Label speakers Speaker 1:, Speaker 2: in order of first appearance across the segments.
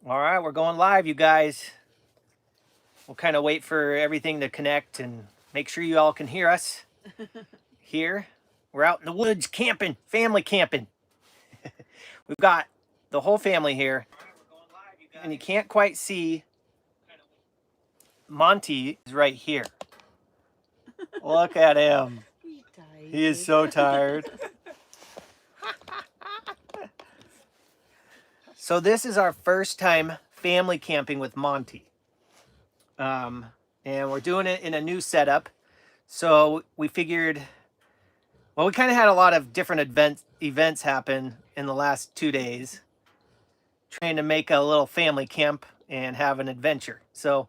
Speaker 1: All right, we're going live, you guys. We'll kind of wait for everything to connect and make sure you all can hear us here. We're out in the woods camping, family camping. We've got the whole family here. And you can't quite see Monty is right here. Look at him. He is so tired. So this is our first time family camping with Monty. And we're doing it in a new setup. So we figured, well, we kind of had a lot of different events happen in the last 2 days, trying to make a little family camp and have an adventure. So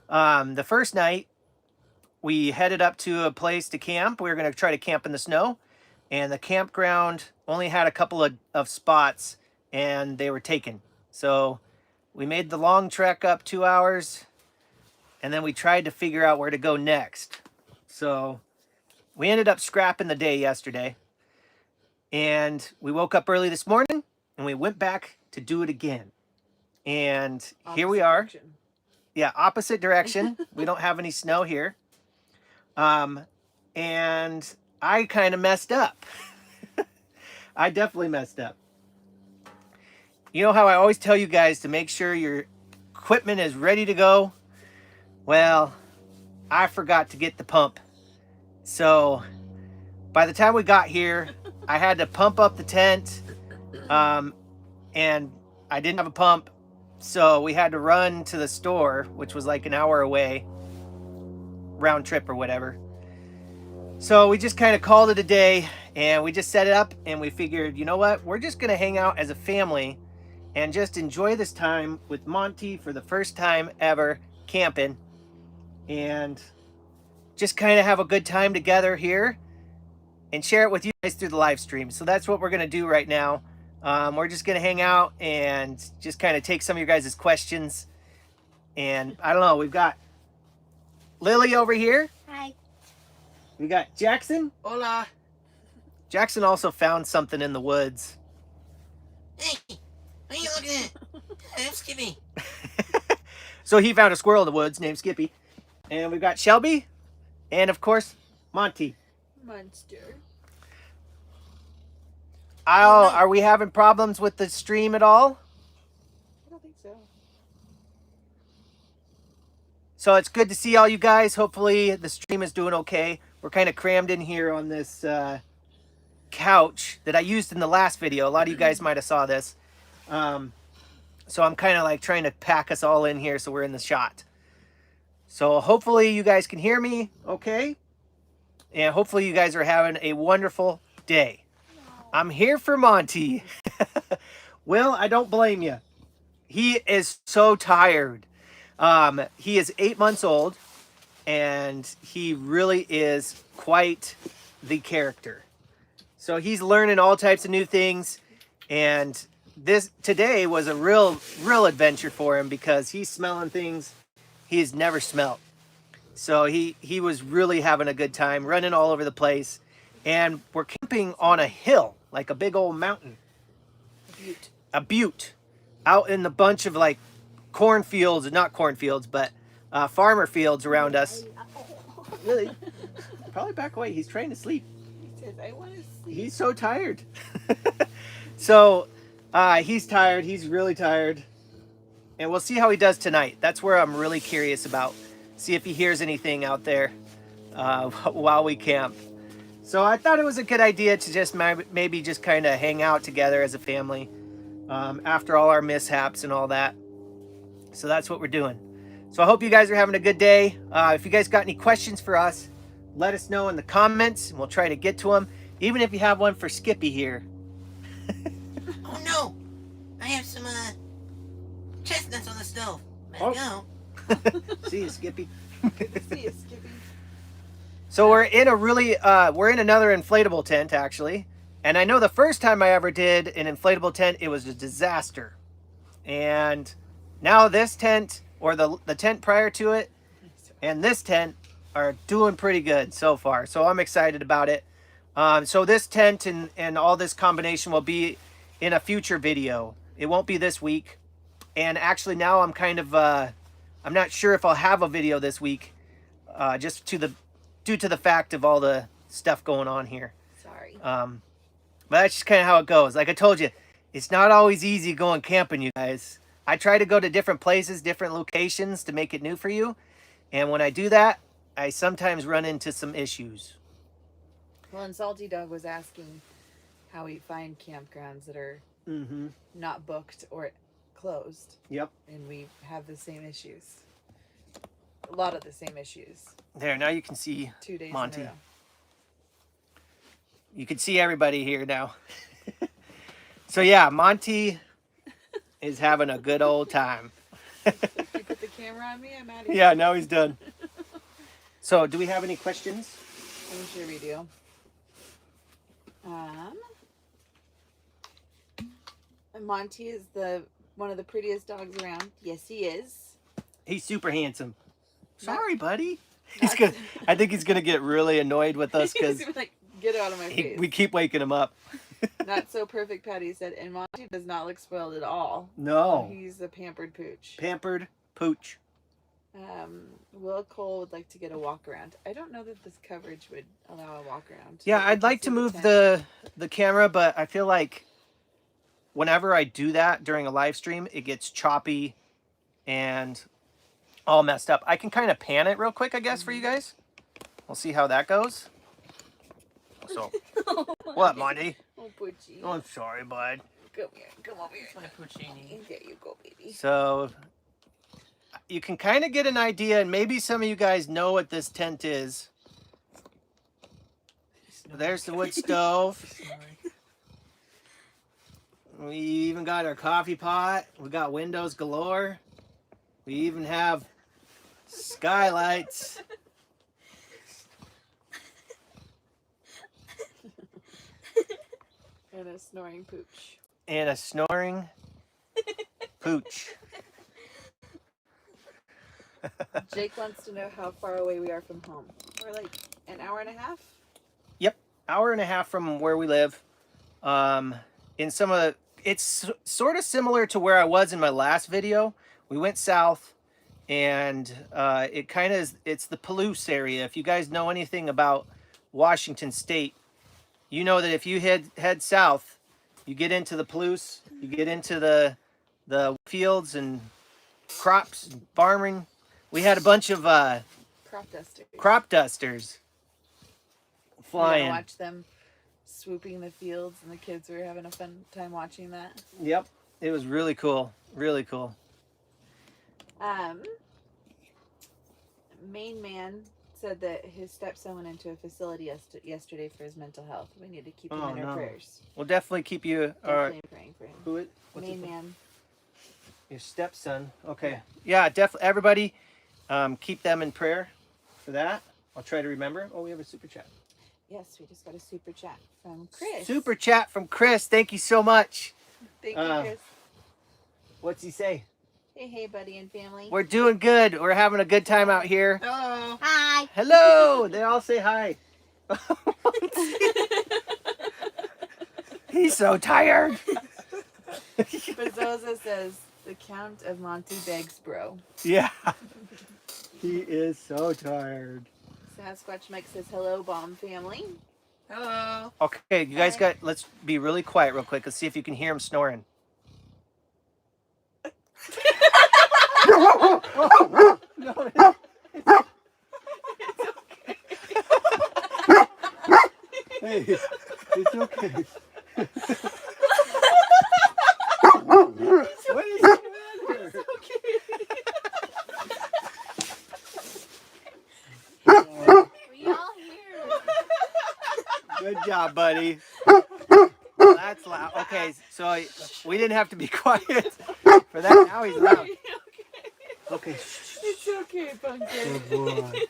Speaker 1: the first night, we headed up to a place to camp. We were going to try to camp in the snow, and the campground only had a couple of spots, and they were taken. So we made the long trek up 2 hours, and then we tried to figure out where to go next. So we ended up scrapping the day yesterday, and we woke up early this morning, and we went back to do it again. And here we are.
Speaker 2: Direction.
Speaker 1: Yeah, opposite direction. We don't have any snow here. And I kind of messed up. I definitely messed up. You know how I always tell you guys to make sure your equipment is ready to go? Well, I forgot to get the pump. So by the time we got here, I had to pump up the tent. And I didn't have a pump. So we had to run to the store, which was like an hour away, round trip or whatever. So we just kind of called it a day, and we just set it up, and we figured, you know what? We're just going to hang out as a family and just enjoy this time with Monty for the first time ever camping, and just kind of have a good time together here and share it with you guys through the live stream. So that's what we're going to do right now. We're just going to hang out and just kind of take some of your guys' questions. And I don't know, we've got Lily over here.
Speaker 3: Hi.
Speaker 1: We got Jackson.
Speaker 2: Hola.
Speaker 1: Jackson also found something in the woods.
Speaker 3: Hey, what are you looking at? I'm Skippy.
Speaker 1: So he found a squirrel in the woods named Skippy. And we've got Shelby. And of course, Monty.
Speaker 2: Monster.
Speaker 1: Are we having problems with the stream at all?
Speaker 2: I don't think so.
Speaker 1: So it's good to see all you guys. Hopefully the stream is doing okay. We're kind of crammed in here on this couch that I used in the last video. A lot of you guys might have saw this. So I'm kind of like trying to pack us all in here so we're in the shot. So hopefully you guys can hear me okay. And hopefully you guys are having a wonderful day. I'm here for Monty. Will, I don't blame you. He is so tired. He is 8 months old, and he really is quite the character. So he's learning all types of new things, and today was a real adventure for him because he's smelling things he's never smelled. So he was really having a good time, running all over the place. And we're camping on a hill, like a big old mountain. A butte. Out in the bunch of like cornfields, not cornfields, but farmer fields around us. Really? Probably back away. He's trying to sleep.
Speaker 2: He says, I want to sleep.
Speaker 1: He's so tired. So he's tired. He's really tired. And we'll see how he does tonight. That's where I'm really curious about. See if he hears anything out there while we camp. So I thought it was a good idea to just maybe just kind of hang out together as a family after all our mishaps and all that. So that's what we're doing. So I hope you guys are having a good day. If you guys got any questions for us, let us know in the comments, and we'll try to get to them. Even if you have one for Skippy here.
Speaker 3: Oh no! I have some chestnuts on the stove. Let's go.
Speaker 1: See you, Skippy.
Speaker 2: Good to see you, Skippy.
Speaker 1: So we're in another inflatable tent, actually. And I know the first time I ever did an inflatable tent, it was a disaster. And now this tent, or the tent prior to it, and this tent are doing pretty good so far. So I'm excited about it. So this tent and all this combination will be in a future video. It won't be this week. And actually now I'm kind of, I'm not sure if I'll have a video this week, just due to the fact of all the stuff going on here.
Speaker 2: Sorry.
Speaker 1: But that's just kind of how it goes. Like I told you, it's not always easy going camping, you guys. I try to go to different places, different locations to make it new for you. And when I do that, I sometimes run into some issues.
Speaker 2: Well, and Salty Dog was asking how we find campgrounds that are not booked or closed.
Speaker 1: Yep.
Speaker 2: And we have the same issues. A lot of the same issues.
Speaker 1: There, now you can see
Speaker 2: 2 days
Speaker 1: Monty.
Speaker 2: in a row.
Speaker 1: You can see everybody here now. So yeah, Monty is having a good old time.
Speaker 2: If you put the camera on me, I'm out of here.
Speaker 1: Yeah, now he's done. So do we have any questions?
Speaker 2: I'm sure we do. Monty is one of the prettiest dogs around. Yes, he is.
Speaker 1: He's super handsome. Sorry, buddy.
Speaker 2: Not-
Speaker 1: I think he's gonna get really annoyed with us because
Speaker 2: He's like, get out of my face.
Speaker 1: we keep waking him up.
Speaker 2: Not so perfect, Patty said. And Monty does not look spoiled at all.
Speaker 1: No.
Speaker 2: He's a pampered pooch.
Speaker 1: Pampered pooch.
Speaker 2: Will Cole would like to get a walk around. I don't know that this coverage would allow a walk around.
Speaker 1: Yeah,
Speaker 2: But
Speaker 1: I'd
Speaker 2: you can
Speaker 1: like to
Speaker 2: see
Speaker 1: move
Speaker 2: tent.
Speaker 1: the camera, but I feel like whenever I do that during a live stream, it gets choppy and all messed up. I can kind of pan it real quick, I guess, for you guys. We'll see how that goes. So, what, Monty?
Speaker 2: Oh, Poochie.
Speaker 1: Oh, I'm sorry, bud.
Speaker 2: Come here. Come over here.
Speaker 3: My Puccini.
Speaker 2: There you go, baby.
Speaker 1: So, you can kind of get an idea, and maybe some of you guys know what this tent is. There's the wood stove. We even got our coffee pot. We got windows galore. We even have skylights.
Speaker 2: And a snoring pooch.
Speaker 1: And a snoring pooch.
Speaker 2: Jake wants to know how far away we are from home. We're like an hour and a half.
Speaker 1: Yep, hour and a half from where we live. In some of the, it's sort of similar to where I was in my last video. We went south, and it kind of is, it's the Palouse area. If you guys know anything about Washington State, you know that if you head south, you get into the Palouse, you get into the fields and crops and farming. We had a bunch of
Speaker 2: Crop dusters.
Speaker 1: crop dusters
Speaker 2: You
Speaker 1: flying.
Speaker 2: gotta watch them swooping the fields, and the kids were having a fun time watching that.
Speaker 1: Yep, it was really cool. Really cool.
Speaker 2: Main man said that his stepson went into a facility yesterday for his mental health. We need to keep him
Speaker 1: Oh,
Speaker 2: in our
Speaker 1: no.
Speaker 2: prayers.
Speaker 1: We'll definitely keep you.
Speaker 2: Definitely praying for him.
Speaker 1: Who it? What's
Speaker 2: Main
Speaker 1: his name?
Speaker 2: man.
Speaker 1: Your stepson. Okay. Yeah, definitely. Everybody, keep them in prayer for that. I'll try to remember. Oh, we have a super chat.
Speaker 2: Yes, we just got a super chat from Chris.
Speaker 1: Super chat from Chris. Thank you so much.
Speaker 2: Thank you, Chris.
Speaker 1: What's he say?
Speaker 2: Hey, buddy and family.
Speaker 1: We're doing good. We're having a good time out here.
Speaker 3: Hello.
Speaker 2: Hi.
Speaker 1: Hello. They all say hi. He's so tired.
Speaker 2: Bezoza says, the Count of Monty begs, bro.
Speaker 1: Yeah. He is so tired.
Speaker 2: Sasquatch Mike says, hello, bomb family.
Speaker 3: Hello.
Speaker 1: Okay, you guys
Speaker 2: Hi.
Speaker 1: let's be really quiet real quick. Let's see if you can hear him snoring. Hey, it's okay. What is the matter?
Speaker 2: We all here.
Speaker 1: Good job, buddy. That's loud. Okay, so we didn't have to be quiet for that. Now he's loud. Okay.
Speaker 2: It's okay, Pumpkin.
Speaker 1: Good boy.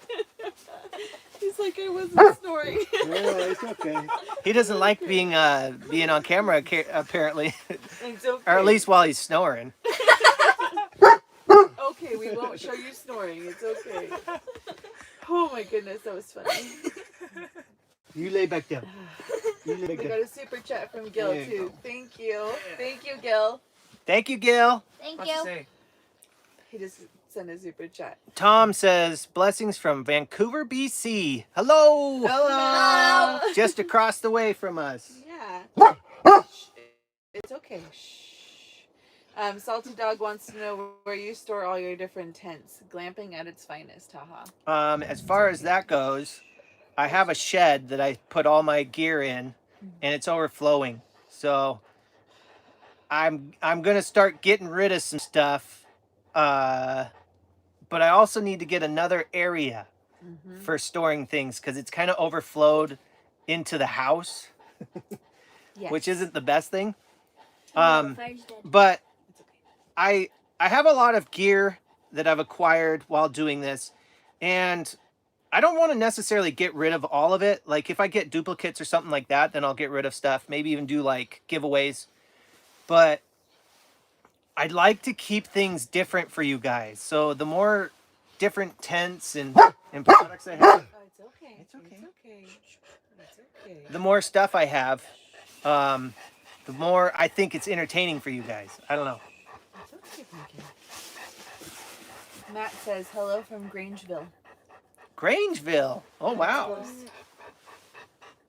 Speaker 2: He's like, I wasn't snoring.
Speaker 1: No, it's okay. He doesn't like being on camera apparently,
Speaker 2: It's okay.
Speaker 1: or at least while he's snoring.
Speaker 2: Okay, we won't show you snoring. It's okay. Oh my goodness, that was funny.
Speaker 1: You lay back down. You lay
Speaker 2: We
Speaker 1: back
Speaker 2: got
Speaker 1: down.
Speaker 2: a super chat from Gil
Speaker 1: There you
Speaker 2: too.
Speaker 1: go.
Speaker 2: Thank you. Thank you, Gil.
Speaker 1: Thank you, Gil.
Speaker 4: Thank
Speaker 5: What's
Speaker 4: you.
Speaker 5: to say?
Speaker 2: He just sent a super chat.
Speaker 1: Tom says, blessings from Vancouver, BC. Hello.
Speaker 2: Hello.
Speaker 1: Just across the way from us.
Speaker 2: Yeah. It's okay. Shh. Salty Dog wants to know where you store all your different tents. Glamping at its finest. Haha.
Speaker 1: As far as that goes, I have a shed that I put all my gear in, and it's overflowing. So I'm gonna start getting rid of some stuff, but I also need to get another area for storing things because it's kind of overflowed into the house,
Speaker 2: Yes.
Speaker 1: which isn't the best thing.
Speaker 4: The fire's dead.
Speaker 1: But
Speaker 2: It's okay.
Speaker 1: I have a lot of gear that I've acquired while doing this, and I don't want to necessarily get rid of all of it. Like if I get duplicates or something like that, then I'll get rid of stuff. Maybe even do like giveaways. But I'd like to keep things different for you guys. So the more different tents and products I have,
Speaker 2: Oh, it's okay.
Speaker 1: It's okay.
Speaker 2: It's okay. It's okay.
Speaker 1: the more stuff I have, the more I think it's entertaining for you guys. I don't know.
Speaker 2: It's okay, Pumpkin. Matt says hello from Grangeville.
Speaker 1: Grangeville. Oh, wow.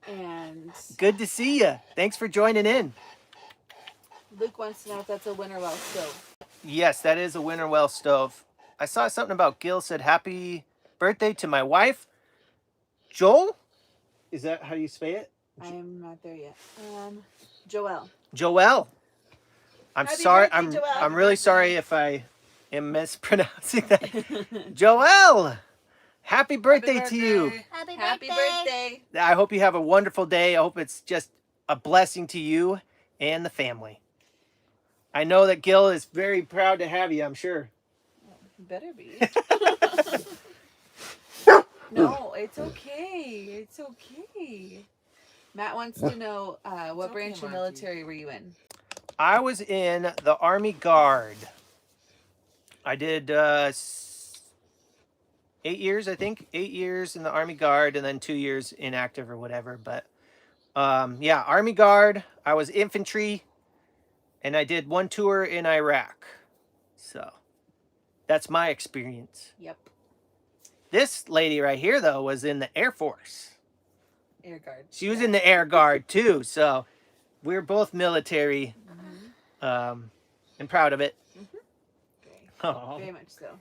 Speaker 2: And
Speaker 1: Good to see you. Thanks for joining in.
Speaker 2: Luke wants to know if that's a Winterwell stove.
Speaker 1: Yes, that is a Winterwell stove. I saw something about Gil said happy birthday to my wife, Joel. Is that how you say it?
Speaker 2: I'm not there yet. Joelle.
Speaker 1: Joel. I'm
Speaker 2: Happy
Speaker 1: sorry.
Speaker 2: birthday, Joelle.
Speaker 1: I'm really sorry if I am mispronouncing that. Joel, happy birthday to you.
Speaker 4: Happy birthday.
Speaker 2: Happy birthday.
Speaker 1: I hope you have a wonderful day. I hope it's just a blessing to you and the family. I know that Gil is very proud to have you, I'm sure.
Speaker 2: Better be. No, it's okay. It's okay. Matt wants to know what
Speaker 5: okay,
Speaker 2: branch of
Speaker 5: Monty.
Speaker 2: military were you in?
Speaker 1: I was in the Army Guard. I did 8 years, I think. 8 years in the Army Guard and then 2 years inactive or whatever. But yeah, Army Guard. I was infantry and I did one tour in Iraq. So that's my experience.
Speaker 2: Yep.
Speaker 1: This lady right here, though, was in the Air Force.
Speaker 2: Air Guard.
Speaker 1: She was in the Air Guard, too. So we're both military and proud of it.
Speaker 2: Very,
Speaker 1: Oh,
Speaker 2: very much so.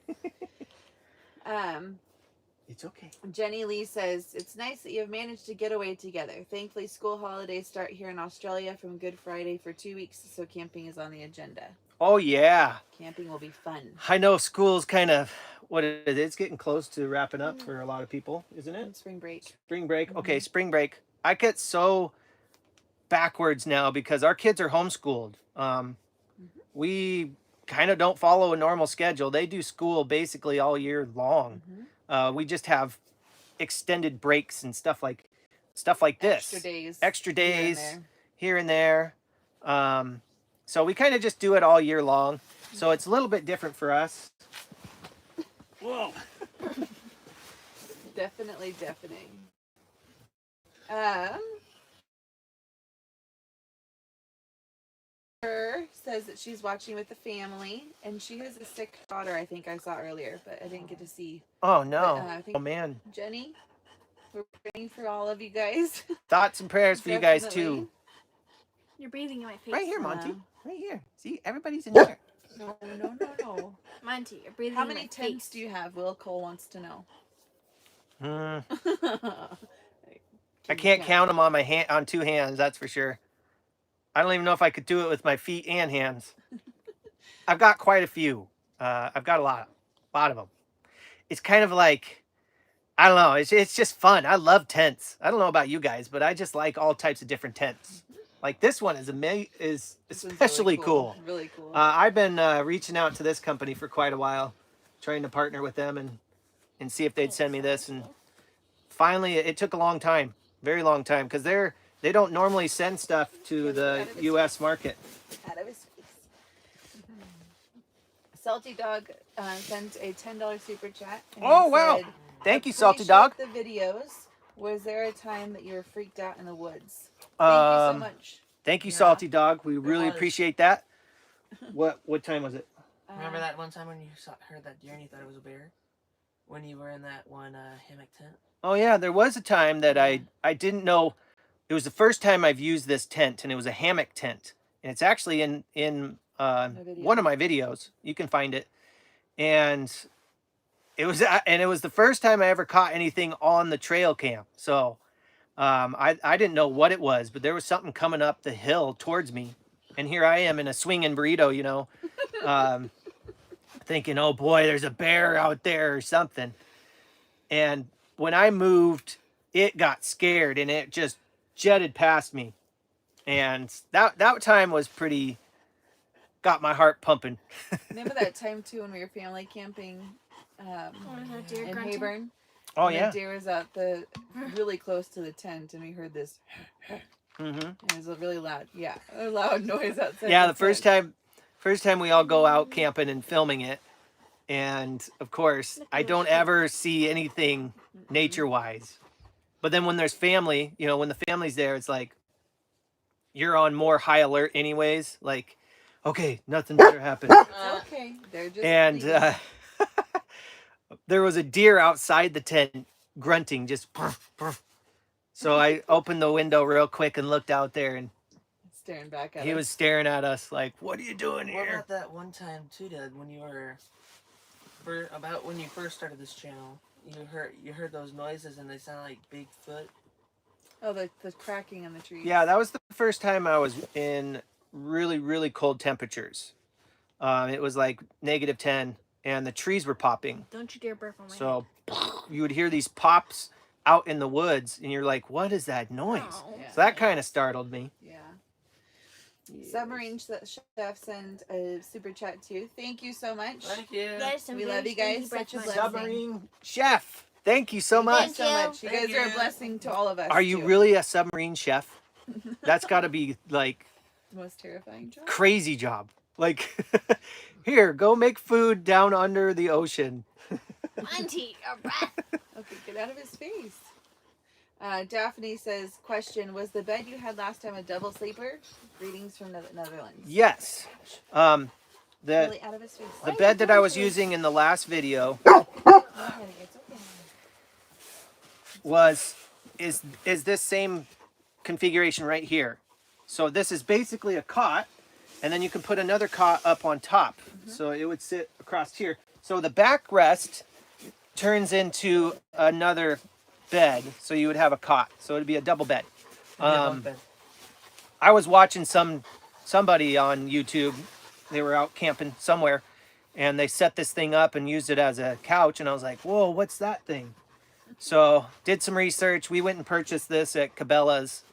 Speaker 1: it's okay.
Speaker 2: Jenny Lee says, it's nice that you have managed to get away together. Thankfully, school holidays start here in Australia from Good Friday for 2 weeks, so camping is on the agenda.
Speaker 1: Oh, yeah.
Speaker 2: Camping will be fun.
Speaker 1: I know school's kind of, it's getting close to wrapping up for a lot of people, isn't it?
Speaker 2: Spring break.
Speaker 1: Spring break. Okay, spring break. I get so backwards now because our kids are homeschooled. We kind of don't follow a normal schedule. They do school basically all year long. We just have extended breaks and stuff like this. Extra days here and there. So we kind of just do it all year long. So it's a little bit different for us. Whoa.
Speaker 2: Definitely deafening. Her says that she's watching with the family, and she has a sick daughter. I think I saw earlier, but I didn't get to see.
Speaker 1: Oh no!
Speaker 2: But, I think
Speaker 1: Oh man!
Speaker 2: Jenny, we're praying for all of you guys.
Speaker 1: Thoughts and prayers for you guys too.
Speaker 4: You're breathing in my face.
Speaker 1: Right here, Monty. Right here. See, everybody's in here.
Speaker 2: No.
Speaker 4: Monty, you're breathing
Speaker 2: How
Speaker 4: in
Speaker 2: many
Speaker 4: my
Speaker 2: tents
Speaker 4: face.
Speaker 2: do you have? Will Cole wants to know.
Speaker 1: I can't count them on my hand on two hands. That's for sure. I don't even know if I could do it with my feet and hands. I've got quite a few. I've got a lot of them. It's kind of like, I don't know. It's just fun. I love tents. I don't know about you guys, but I just like all types of different tents. Like this one is especially
Speaker 2: really
Speaker 1: cool.
Speaker 2: Really cool.
Speaker 1: I've been reaching out to this company for quite a while, trying to partner with them and see if they'd send me this. And finally, it took a long time, very long time, because they don't normally send stuff to the U.S. market.
Speaker 2: Out of his face. Salty Dog sent a $10 super chat. And
Speaker 1: Oh
Speaker 2: he
Speaker 1: wow!
Speaker 2: said,
Speaker 1: Thank you, Salty Dog.
Speaker 2: "Appreciate the videos. Was there a time that you were freaked out in the woods? Thank you so much.
Speaker 1: Thank you,
Speaker 5: Yeah.
Speaker 1: Salty Dog. We really
Speaker 5: was.
Speaker 1: appreciate that. What time was it?
Speaker 3: Remember that one time when you heard that deer and you thought it was a bear? When you were in that one hammock tent?
Speaker 1: Oh yeah, there was a time that I didn't know. It was the first time I've used this tent, and it was a hammock tent, and it's actually in one of my videos. You can find it, and it was the first time I ever caught anything on the trail camp. So I didn't know what it was, but there was something coming up the hill towards me, and here I am in a swinging burrito, you know, thinking, oh boy, there's a bear out there or something. And when I moved, it got scared and it just jetted past me. And that time was pretty, got my heart pumping.
Speaker 2: Remember that time too when we were family camping
Speaker 4: Deer
Speaker 2: in
Speaker 4: grunting.
Speaker 2: Hayburn?
Speaker 1: Oh
Speaker 2: And
Speaker 1: yeah.
Speaker 2: the deer was out really close to the tent, and we heard this. It was a really loud, a loud noise outside.
Speaker 1: Yeah,
Speaker 2: the
Speaker 1: the first time we all go out camping and filming it, and of course I don't ever see anything nature wise. But then when there's family, you know, when the family's there, it's like you're on more high alert anyways. Like, okay, nothing better happen.
Speaker 2: It's okay. They're just
Speaker 1: And
Speaker 2: leaving.
Speaker 1: there was a deer outside the tent grunting, just. So I opened the window real quick and looked out there, and
Speaker 2: Staring back at
Speaker 1: he
Speaker 2: us.
Speaker 1: was staring at us like, "What are you doing
Speaker 3: What
Speaker 1: here?"
Speaker 3: about that one time too, Dad, when you were when you first started this channel? You heard those noises and they sound like Bigfoot.
Speaker 2: Oh, the cracking in the trees.
Speaker 1: Yeah, that was the first time I was in really, really cold temperatures. It was like -10, and the trees were popping.
Speaker 4: Don't you dare burp on my head.
Speaker 1: So you would hear these pops out in the woods, and you're like, "What is that noise?"
Speaker 4: Oh.
Speaker 2: Yeah.
Speaker 1: So that kind of startled me.
Speaker 2: Yeah. Submarine Chef sent a super chat to you. Thank you so much.
Speaker 3: Thank you.
Speaker 4: That is some
Speaker 2: We
Speaker 4: very
Speaker 2: love you
Speaker 4: stinky
Speaker 2: guys.
Speaker 4: breath
Speaker 2: Such a
Speaker 4: smell.
Speaker 2: blessing.
Speaker 1: Submarine chef, thank you so much.
Speaker 2: Thank you so much. You
Speaker 3: Thank
Speaker 2: guys are a
Speaker 3: you.
Speaker 2: blessing to all of us.
Speaker 1: Are you
Speaker 2: too.
Speaker 1: really a submarine chef? That's got to be like
Speaker 2: the most terrifying job?
Speaker 1: crazy job. Like, here, go make food down under the ocean.
Speaker 4: Monty, your breath.
Speaker 2: Okay, get out of his face. Daphne says, question, was the bed you had last time a double sleeper? Greetings from the Netherlands.
Speaker 1: Yes.
Speaker 2: Really out of his face.
Speaker 1: The bed that I was using in the last video
Speaker 2: Go ahead, it's okay.
Speaker 1: is this same configuration right here. So this is basically a cot, and then you can put another cot up on top. So it would sit across here. So the backrest turns into another bed, so you would have a cot. So it'd be a double bed. I was watching somebody on YouTube. They were out camping somewhere, and they set this thing up and used it as a couch, and I was like, whoa, what's that thing? So did some research. We went and purchased this at Cabela's,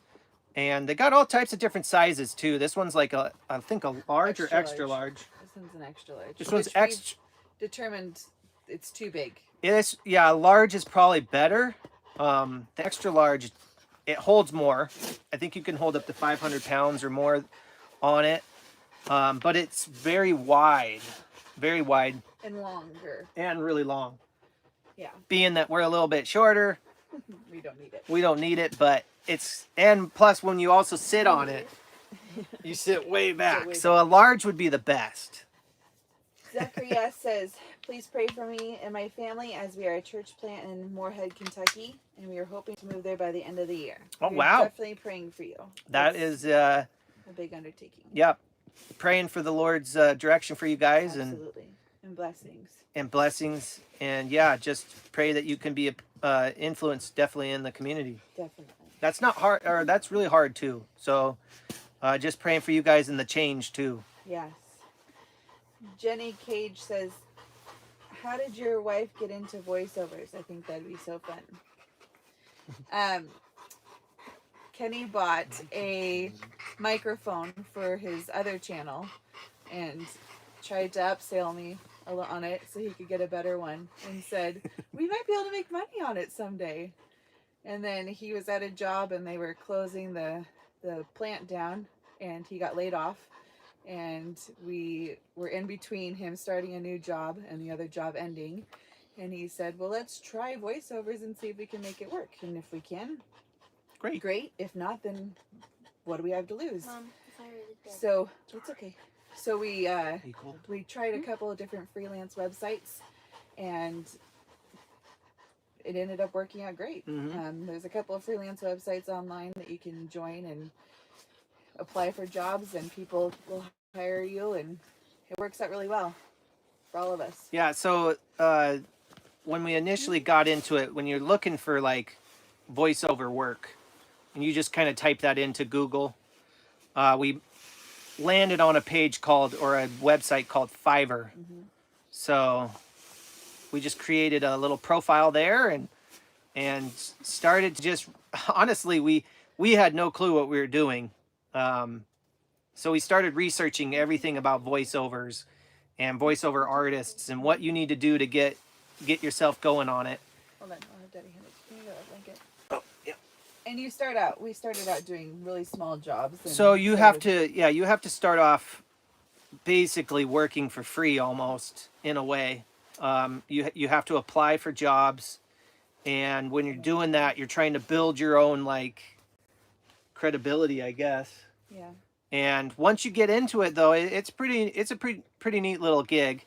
Speaker 1: and they got all types of different sizes too. This one's like I think a large or extra large.
Speaker 2: This one's an extra large.
Speaker 1: This one's
Speaker 2: Which we've
Speaker 1: extra.
Speaker 2: determined it's too big.
Speaker 1: Yeah, large is probably better. The extra large, it holds more. I think you can hold up to 500 pounds or more on it. But it's very wide
Speaker 2: And longer.
Speaker 1: and really long.
Speaker 2: Yeah.
Speaker 1: Being that we're a little bit shorter,
Speaker 2: We don't need it.
Speaker 1: we don't need it, but and plus when you also sit on it, you sit way back.
Speaker 2: way
Speaker 1: So a large would be the best.
Speaker 2: Zacharias says, please pray for me and my family as we are a church plant in Moorhead, Kentucky, and we are hoping to move there by the end of the year.
Speaker 1: Oh,
Speaker 2: We're
Speaker 1: wow.
Speaker 2: definitely praying for you.
Speaker 1: That
Speaker 2: It's
Speaker 1: is,
Speaker 2: a big undertaking.
Speaker 1: yep. Praying for the Lord's direction for you guys
Speaker 2: Absolutely. And blessings.
Speaker 1: and blessings. And yeah, just pray that you can be a influence definitely in the community.
Speaker 2: Definitely.
Speaker 1: That's not hard, or that's really hard too. So just praying for you guys in the change too.
Speaker 2: Yes. Jenny Cage says, how did your wife get into voiceovers? I think that'd be so fun. Kenny bought a microphone for his other channel and tried to upsell me on it so he could get a better one, and said, we might be able to make money on it someday. And then he was at a job and they were closing the plant down, and he got laid off. And we were in between him starting a new job and the other job ending. And he said, well, let's try voiceovers and see if we can make it work. And if we can,
Speaker 1: Great.
Speaker 2: great. If not, then what do we have to lose?
Speaker 4: Mom, the fire is dead.
Speaker 2: So it's okay. So we
Speaker 1: You cold?
Speaker 2: we tried a couple of different freelance websites, and it ended up working out great. There's a couple of freelance websites online that you can join and apply for jobs, and people will hire you, and it works out really well for all of us.
Speaker 1: Yeah, so when we initially got into it, when you're looking for like voiceover work, and you just kind of type that into Google, we landed on a page called, or a website called Fiverr. So we just created a little profile there and started to just, honestly, we had no clue what we were doing. So we started researching everything about voiceovers and voiceover artists and what you need to do to get yourself going on it.
Speaker 2: Hold on, I'll have Daddy hand it. Can you go that blanket?
Speaker 1: Oh, yeah.
Speaker 2: And we started out doing really small jobs. And
Speaker 1: So you have to start off basically working for free almost, in a way. You have to apply for jobs, and when you're doing that, you're trying to build your own like credibility, I guess.
Speaker 2: Yeah.
Speaker 1: And once you get into it, though, it's a pretty neat little gig.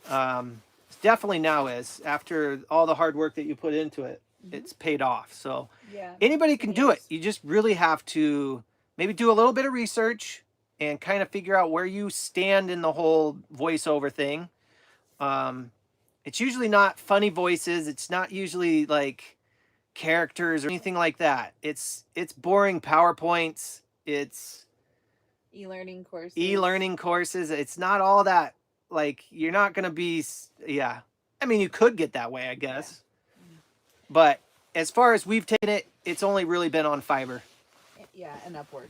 Speaker 1: It's definitely now is, after all the hard work that you put into it, it's paid off. So
Speaker 2: Yeah.
Speaker 1: anybody can do it. You just really have to maybe do a little bit of research and kind of figure out where you stand in the whole voiceover thing. It's usually not funny voices. It's not usually like characters or anything like that. It's boring PowerPoints. It's
Speaker 2: E-learning courses.
Speaker 1: e-learning courses. It's not all that, like, you're not going to be, yeah. I mean, you could get that way, I guess. Yeah. But as far as we've taken it, it's only really been on Fiverr.
Speaker 2: Yeah, and Upwork.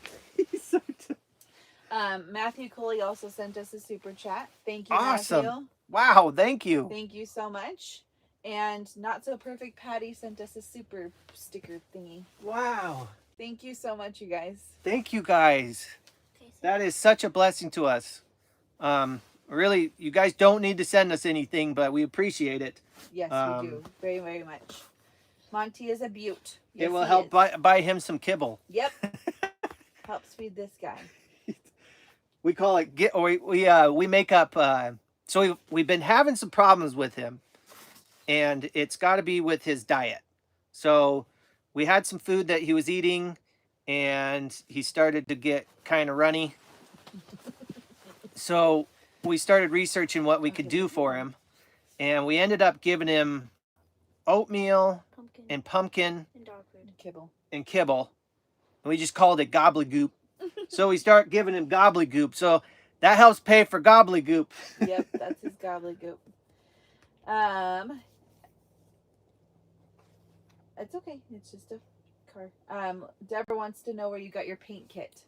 Speaker 2: Matthew Coley also sent us a super chat. Thank you,
Speaker 1: awesome.
Speaker 2: Matthew.
Speaker 1: Wow, thank you.
Speaker 2: Thank you so much. And Not So Perfect Patty sent us a super sticker thingy.
Speaker 1: Wow.
Speaker 2: Thank you so much, you guys.
Speaker 1: Thank you, guys. That is such a blessing to us. Really, you guys don't need to send us anything, but we appreciate it.
Speaker 2: Yes, we do. Very, very much. Monty is a beaut. Yes,
Speaker 1: it will help buy him some kibble.
Speaker 2: Yep. Helps feed this guy.
Speaker 1: We call it we make up. So we've been having some problems with him, and it's got to be with his diet. So we had some food that he was eating, and he started to get kind of runny. So we started researching what we could do for him, and we ended up giving him oatmeal and pumpkin
Speaker 4: and dog food.
Speaker 2: Kibble.
Speaker 1: And we just called it gobbledygook. So we start giving him gobbledygook. So that helps pay for gobbledygook.
Speaker 2: Yep, that's his gobbledygook. It's okay. It's just a car. Deborah wants to know where you got your paint kit.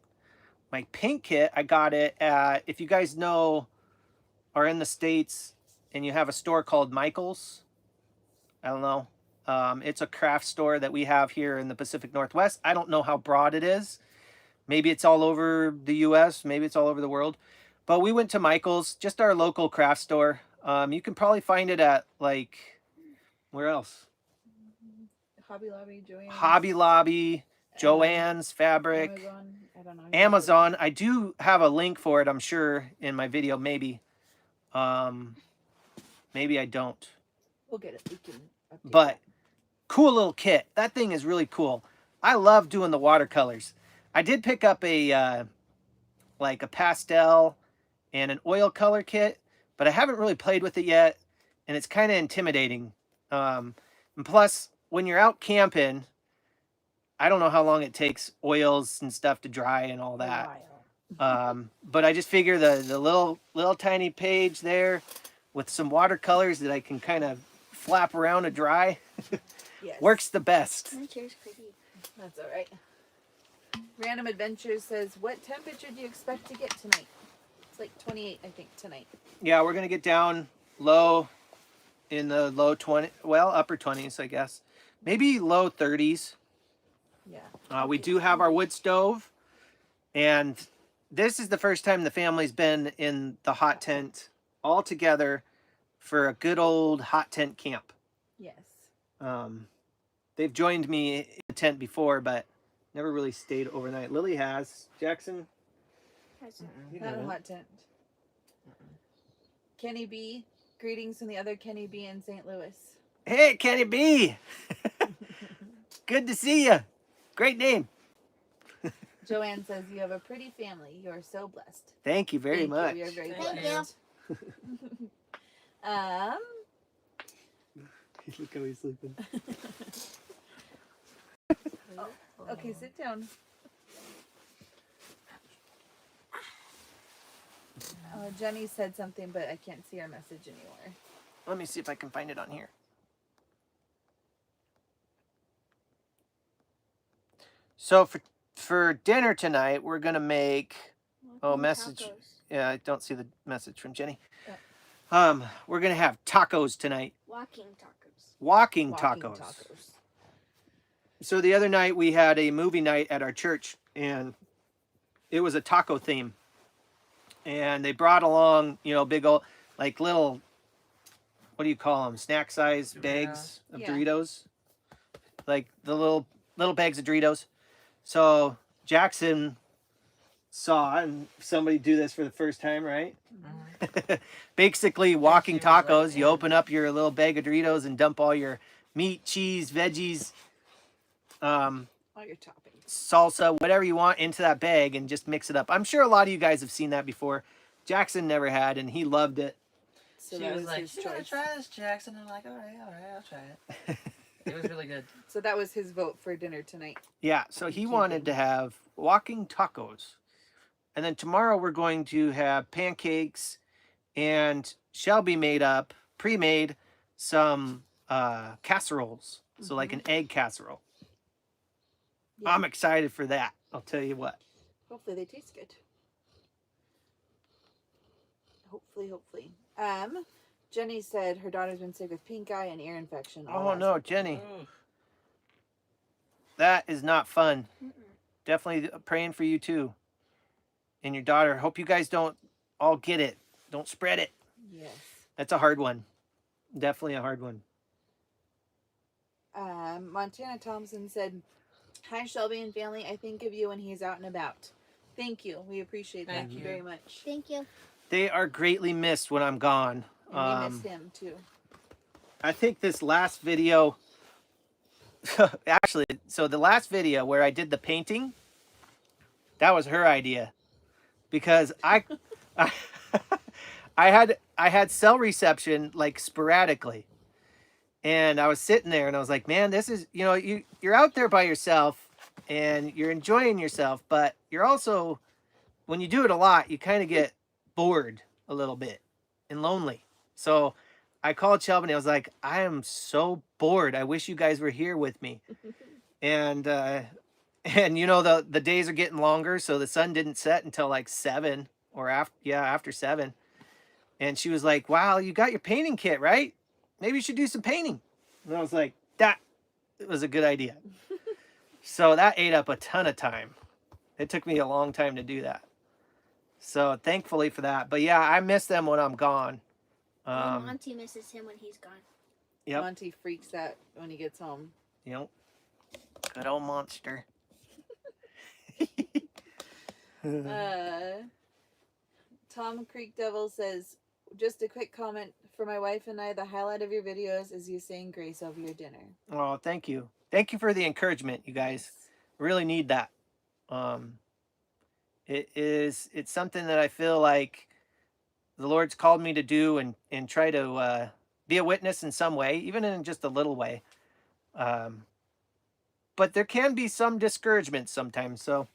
Speaker 1: My paint kit, I got it at, if you guys know, are in the States and you have a store called Michael's, I don't know. It's a craft store that we have here in the Pacific Northwest. I don't know how broad it is. Maybe it's all over the US, maybe it's all over the world. But we went to Michael's, just our local craft store. You can probably find it at, like, where else?
Speaker 2: Hobby Lobby, Joann's.
Speaker 1: Hobby Lobby, Joann's, Fabric.
Speaker 2: Amazon. I don't know.
Speaker 1: Amazon. I do have a link for it, I'm sure, in my video, maybe. Maybe I don't.
Speaker 2: We'll get it. We can update
Speaker 1: But
Speaker 2: that.
Speaker 1: cool little kit. That thing is really cool. I love doing the watercolors. I did pick up a like a pastel and an oil color kit, but I haven't really played with it yet, and it's kind of intimidating. And plus, when you're out camping, I don't know how long it takes oils and stuff to dry and all that. But I just figure the little tiny page there with some watercolors that I can kind of flap around to dry
Speaker 2: Yes.
Speaker 1: works the best.
Speaker 4: My chair's creepy.
Speaker 2: That's all right. Random Adventures says, what temperature do you expect to get tonight? It's like 28, I think, tonight.
Speaker 1: Yeah, we're going to get down low in the low 20, well, upper 20s, I guess. Maybe low 30s.
Speaker 2: Yeah.
Speaker 1: We do have our wood stove, and this is the first time the family's been in the hot tent all together for a good old hot tent camp.
Speaker 2: Yes.
Speaker 1: They've joined me in the tent before, but never really stayed overnight. Lily has. Jackson?
Speaker 2: Not a hot tent. Kenny B. Greetings from the other Kenny B in St. Louis.
Speaker 1: Hey, Kenny B. Good to see you. Great name.
Speaker 2: Joanne says, you have a pretty family. You are so blessed.
Speaker 1: Thank you very
Speaker 2: Thank
Speaker 1: much.
Speaker 2: You. We are very
Speaker 3: Thank
Speaker 2: blessed.
Speaker 1: Look how he's sleeping.
Speaker 2: Okay, sit down. Jenny said something, but I can't see our message anymore.
Speaker 1: Let me see if I can find it on here. So for dinner tonight, we're gonna make message.
Speaker 4: Tacos.
Speaker 1: Yeah, I don't see the message from Jenny.
Speaker 2: Oh.
Speaker 1: We're gonna have tacos tonight.
Speaker 4: Walking tacos.
Speaker 1: Walking tacos. So the other night we had a movie night at our church, and it was a taco theme. And they brought along, big old, like little, what do you call them? Snack size bags of Doritos. Like the little bags of Doritos. So Jackson saw and somebody do this for the first time, right?
Speaker 3: Mm-hmm.
Speaker 1: Basically, walking tacos, you open up your little bag of Doritos and dump all your meat, cheese, veggies,
Speaker 2: all your toppings,
Speaker 1: salsa, whatever you want into that bag and just mix it up. I'm sure a lot of you guys have seen that before. Jackson never had, and he loved it.
Speaker 2: So
Speaker 3: she
Speaker 2: that
Speaker 3: was like,
Speaker 2: his
Speaker 3: you gotta
Speaker 2: choice.
Speaker 3: try this, Jackson. I'm like, all right, I'll try it. It was really good.
Speaker 2: So that was his vote for dinner tonight.
Speaker 1: Yeah, so he wanted to have walking tacos. And then tomorrow we're going to have pancakes and Shelby made up, pre-made, some casseroles. So like an egg casserole.
Speaker 2: Yeah.
Speaker 1: I'm excited for that. I'll tell you what.
Speaker 2: Hopefully they taste good. Hopefully. Jenny said her daughter's been sick with pink eye and ear infection.
Speaker 1: Oh no, Jenny.
Speaker 3: Ooh.
Speaker 1: That is not fun.
Speaker 4: Mm-mm.
Speaker 1: Definitely praying for you too. And your daughter. Hope you guys don't all get it. Don't spread it.
Speaker 2: Yes.
Speaker 1: That's a hard one. Definitely a hard one.
Speaker 2: Montana Thompson said, hi, Shelby and family. I think of you when he's out and about. Thank you. We appreciate that
Speaker 3: Thank you.
Speaker 2: very much.
Speaker 4: Thank you.
Speaker 1: They are greatly missed when I'm gone.
Speaker 2: And we miss him too.
Speaker 1: I think this last video, actually, so the last video where I did the painting, that was her idea, because I had cell reception like sporadically, and I was sitting there and I was like, man, this is, you're out there by yourself and you're enjoying yourself, but you're also, when you do it a lot, you kind of get bored a little bit and lonely. So I called Shelby and I was like, I am so bored. I wish you guys were here with me. And the days are getting longer. So the sun didn't set until like 7 or after 7. And she was like, wow, you got your painting kit, right? Maybe you should do some painting. And I was like, that was a good idea. So that ate up a ton of time. It took me a long time to do that. So thankfully for that. But yeah, I miss them when I'm gone.
Speaker 4: Monty misses him when he's gone.
Speaker 1: Yep.
Speaker 2: Monty freaks out when he gets home.
Speaker 1: Yep. Good old monster.
Speaker 2: Tom Creek Devil says, just a quick comment for my wife and I. The highlight of your videos is you saying grace over your dinner.
Speaker 1: Oh, thank you. Thank you for the encouragement, you guys. Really need that. It's something that I feel like the Lord's called me to do and try to be a witness in some way, even in just a little way. But there can be some discouragement sometimes. So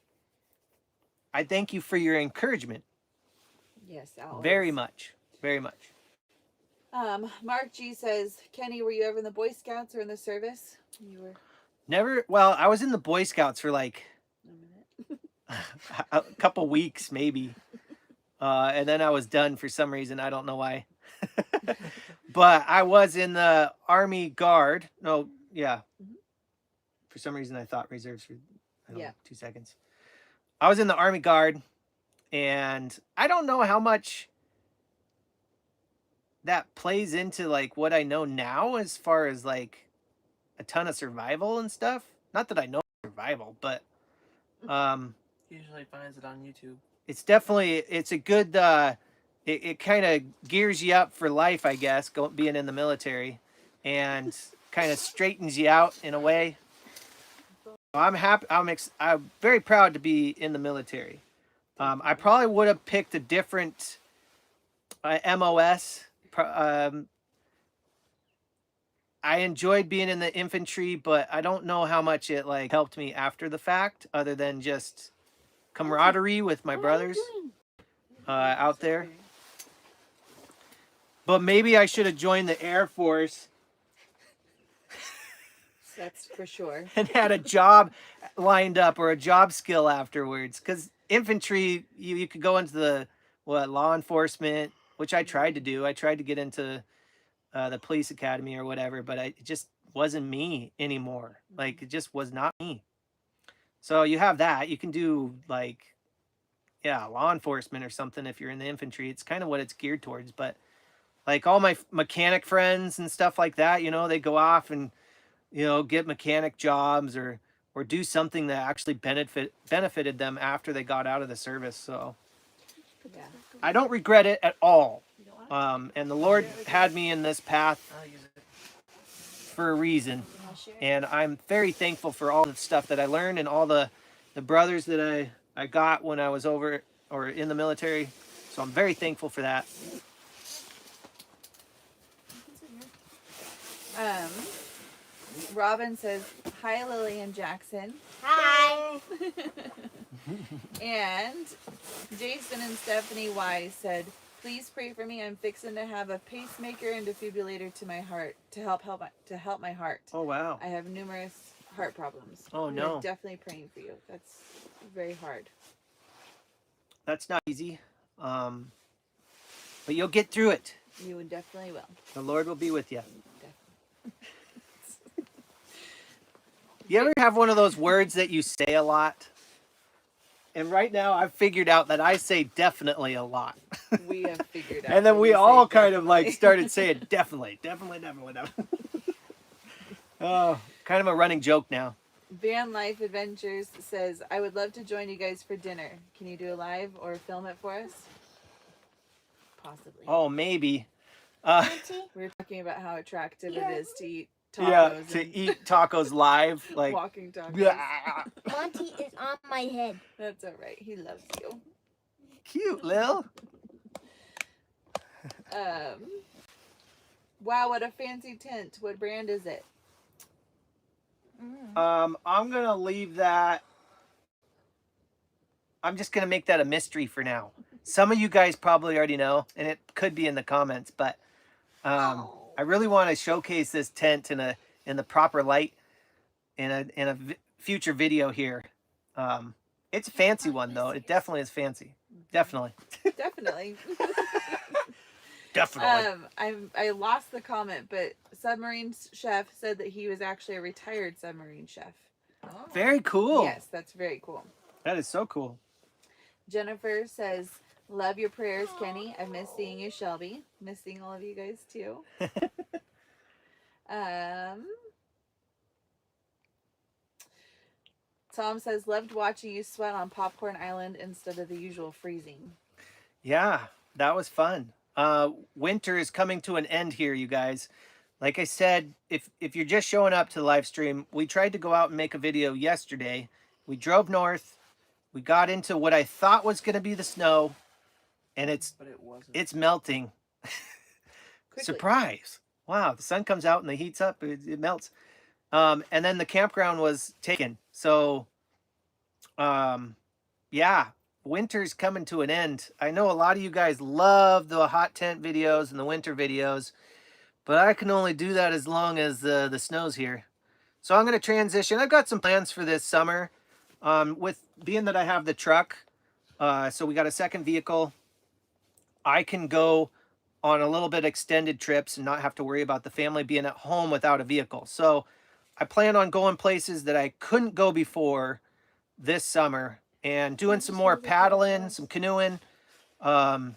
Speaker 1: I thank you for your encouragement.
Speaker 2: Yes, always.
Speaker 1: Very much. Very much.
Speaker 2: Mark G says, Kenny, were you ever in the Boy Scouts or in the service? You were.
Speaker 1: Never. Well, I was in the Boy Scouts for like
Speaker 2: A minute.
Speaker 1: a couple weeks, maybe. And then I was done for some reason. I don't know why. But I was in the Army Guard. No, yeah.
Speaker 2: Mhm.
Speaker 1: For some reason, I thought reserves for 2 seconds. I was in the Army Guard, and I don't know how much that plays into like what I know now as far as like a ton of survival and stuff. Not that I know survival, but
Speaker 3: Usually finds it on YouTube.
Speaker 1: it's definitely, it's a good it kind of gears you up for life, I guess, being in the military, and kind of straightens you out in a way. I'm happy. I'm very proud to be in the military. I probably would have picked a different MOS. I enjoyed being in the infantry, but I don't know how much it like helped me after the fact, other than just camaraderie with my brothers out there. But maybe I should have joined the Air Force
Speaker 2: That's for sure.
Speaker 1: and had a job lined up or a job skill afterwards. Because infantry, you could go into the law enforcement, which I tried to do. I tried to get into the police academy or whatever, but it just wasn't me anymore. Like, it just was not me. So you have that. You can do like, yeah, law enforcement or something if you're in the infantry. It's kind of what it's geared towards. But like all my mechanic friends and stuff like that, you know, they go off and, you know, get mechanic jobs or do something that actually benefited them after they got out of the service. So
Speaker 2: Yeah.
Speaker 1: I don't regret it at all. And the Lord had me in this path for a reason. And I'm very thankful for all the stuff that I learned and all the brothers that I got when I was over or in the military. So I'm very thankful for that.
Speaker 2: Robin says, hi, Lily and Jackson.
Speaker 4: Hi.
Speaker 2: And Jason and Stephanie Wise said, please pray for me. I'm fixing to have a pacemaker and defibrillator to my heart to help my heart.
Speaker 1: Oh, wow.
Speaker 2: I have numerous heart problems.
Speaker 1: Oh, no.
Speaker 2: We're definitely praying for you. That's very hard.
Speaker 1: That's not easy. But you'll get through it.
Speaker 2: You definitely will.
Speaker 1: The Lord will be with you.
Speaker 2: Definitely.
Speaker 1: You ever have one of those words that you say a lot? And right now I've figured out that I say definitely a lot.
Speaker 2: We have figured out.
Speaker 1: And then
Speaker 2: that
Speaker 1: we
Speaker 2: you say
Speaker 1: all kind of like
Speaker 2: definitely.
Speaker 1: started saying definitely. Oh, kind of a running joke now.
Speaker 2: Van Life Adventures says, I would love to join you guys for dinner. Can you do a live or film it for us? Possibly.
Speaker 1: Oh, maybe.
Speaker 2: We were talking about how attractive it is to eat tacos.
Speaker 1: Yeah, to
Speaker 2: and
Speaker 1: eat tacos live. Like,
Speaker 2: walking tacos.
Speaker 4: Monty is on my head.
Speaker 2: That's all right. He loves you.
Speaker 1: cute, Lil.
Speaker 2: Wow, what a fancy tent. What brand is it?
Speaker 1: I'm going to leave that. I'm just going to make that a mystery for now. Some of you guys probably already know, and it could be in the comments, but I really want to showcase this tent in the proper light in a future video here. It's a fancy one though. It definitely is fancy. Definitely.
Speaker 2: Definitely.
Speaker 1: Definitely.
Speaker 2: I lost the comment, but Submarine Chef said that he was actually a retired submarine chef.
Speaker 3: Oh.
Speaker 1: Very cool.
Speaker 2: Yes, that's very cool.
Speaker 1: That is so cool.
Speaker 2: Jennifer says, love your prayers, Kenny. I've missed seeing you, Shelby. Miss seeing all of you guys too. Tom says, loved watching you sweat on Popcorn Island instead of the usual freezing.
Speaker 1: Yeah, that was fun. Winter is coming to an end here, you guys. Like I said, if you're just showing up to the live stream, we tried to go out and make a video yesterday. We drove north. We got into what I thought was going to be the snow, and
Speaker 3: But it wasn't.
Speaker 1: it's melting. Surprise. Wow, the sun comes out and the heat's up, it melts. And then the campground was taken. So, yeah, winter's coming to an end. I know a lot of you guys love the hot tent videos and the winter videos, but I can only do that as long as the snow's here. So I'm going to transition. I've got some plans for this summer. With being that I have the truck, so we got a second vehicle, I can go on a little bit extended trips and not have to worry about the family being at home without a vehicle. So I plan on going places that I couldn't go before this summer and doing some more paddling, some canoeing. I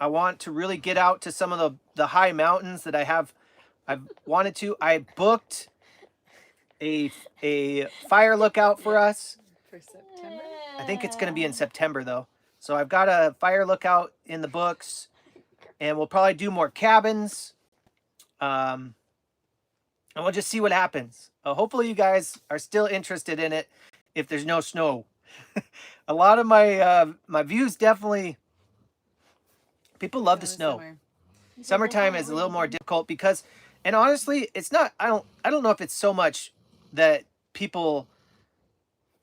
Speaker 1: want to really get out to some of the high mountains that I've wanted to. I booked a fire lookout for us.
Speaker 2: For September?
Speaker 1: I think it's going to be in September though. So I've got a fire lookout in the books, and we'll probably do more cabins. And we'll just see what happens. Hopefully you guys are still interested in it if there's no snow. A lot of my views definitely, people love the snow.
Speaker 2: Summer.
Speaker 1: Summertime is a little more difficult because, and honestly, it's not, I don't know if it's so much that people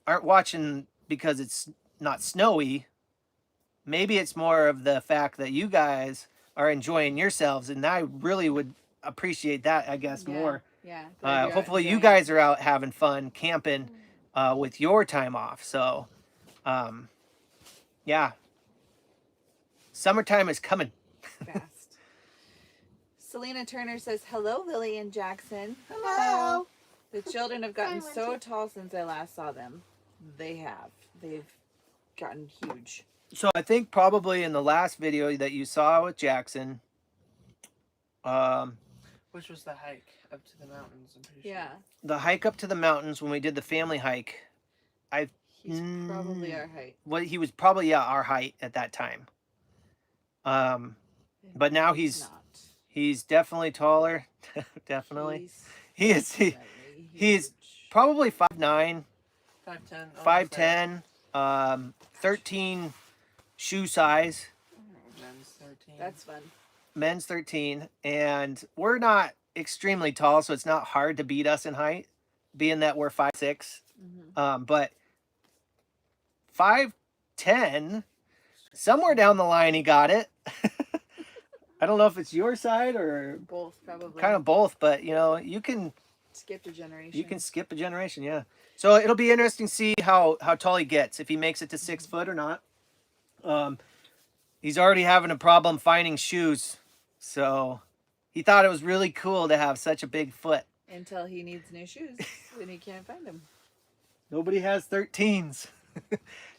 Speaker 1: aren't watching because it's not snowy. Maybe it's more of the fact that you guys are enjoying yourselves, and I really would appreciate that, I guess, more.
Speaker 2: Yeah. Glad you're out
Speaker 1: Hopefully you
Speaker 2: enjoying it.
Speaker 1: guys are out having fun camping with your time off. So, yeah, summertime is coming.
Speaker 2: Fast. Selena Turner says, hello, Lily and Jackson.
Speaker 3: Hello.
Speaker 2: The children have gotten
Speaker 4: Hi,
Speaker 2: so
Speaker 4: Monty.
Speaker 2: tall since I last saw them. They have. They've gotten huge.
Speaker 1: So I think probably in the last video that you saw with Jackson,
Speaker 3: Which was the hike up to the mountains, I'm pretty
Speaker 2: Yeah.
Speaker 3: sure.
Speaker 1: the hike up to the mountains when we did the family hike,
Speaker 2: He's probably our height.
Speaker 1: well, he was probably our height at that time. But now he's definitely taller. Definitely. He is he's probably 5'9",
Speaker 3: 5'10".
Speaker 1: 5'10", 13 shoe size,
Speaker 3: Men's 13.
Speaker 2: That's fun.
Speaker 1: men's 13, and we're not extremely tall, so it's not hard to beat us in height, being that we're 5'6". But 5'10", somewhere down the line he got it. I don't know if it's your side or
Speaker 2: Both, probably.
Speaker 1: kind of both, but you know, you can
Speaker 2: Skipped a generation.
Speaker 1: you can skip a generation, yeah. So it'll be interesting to see how tall he gets, if he makes it to 6 foot or not. He's already having a problem finding shoes, so he thought it was really cool to have such a big foot.
Speaker 2: Until he needs new shoes, then he can't find them.
Speaker 1: Nobody has 13s.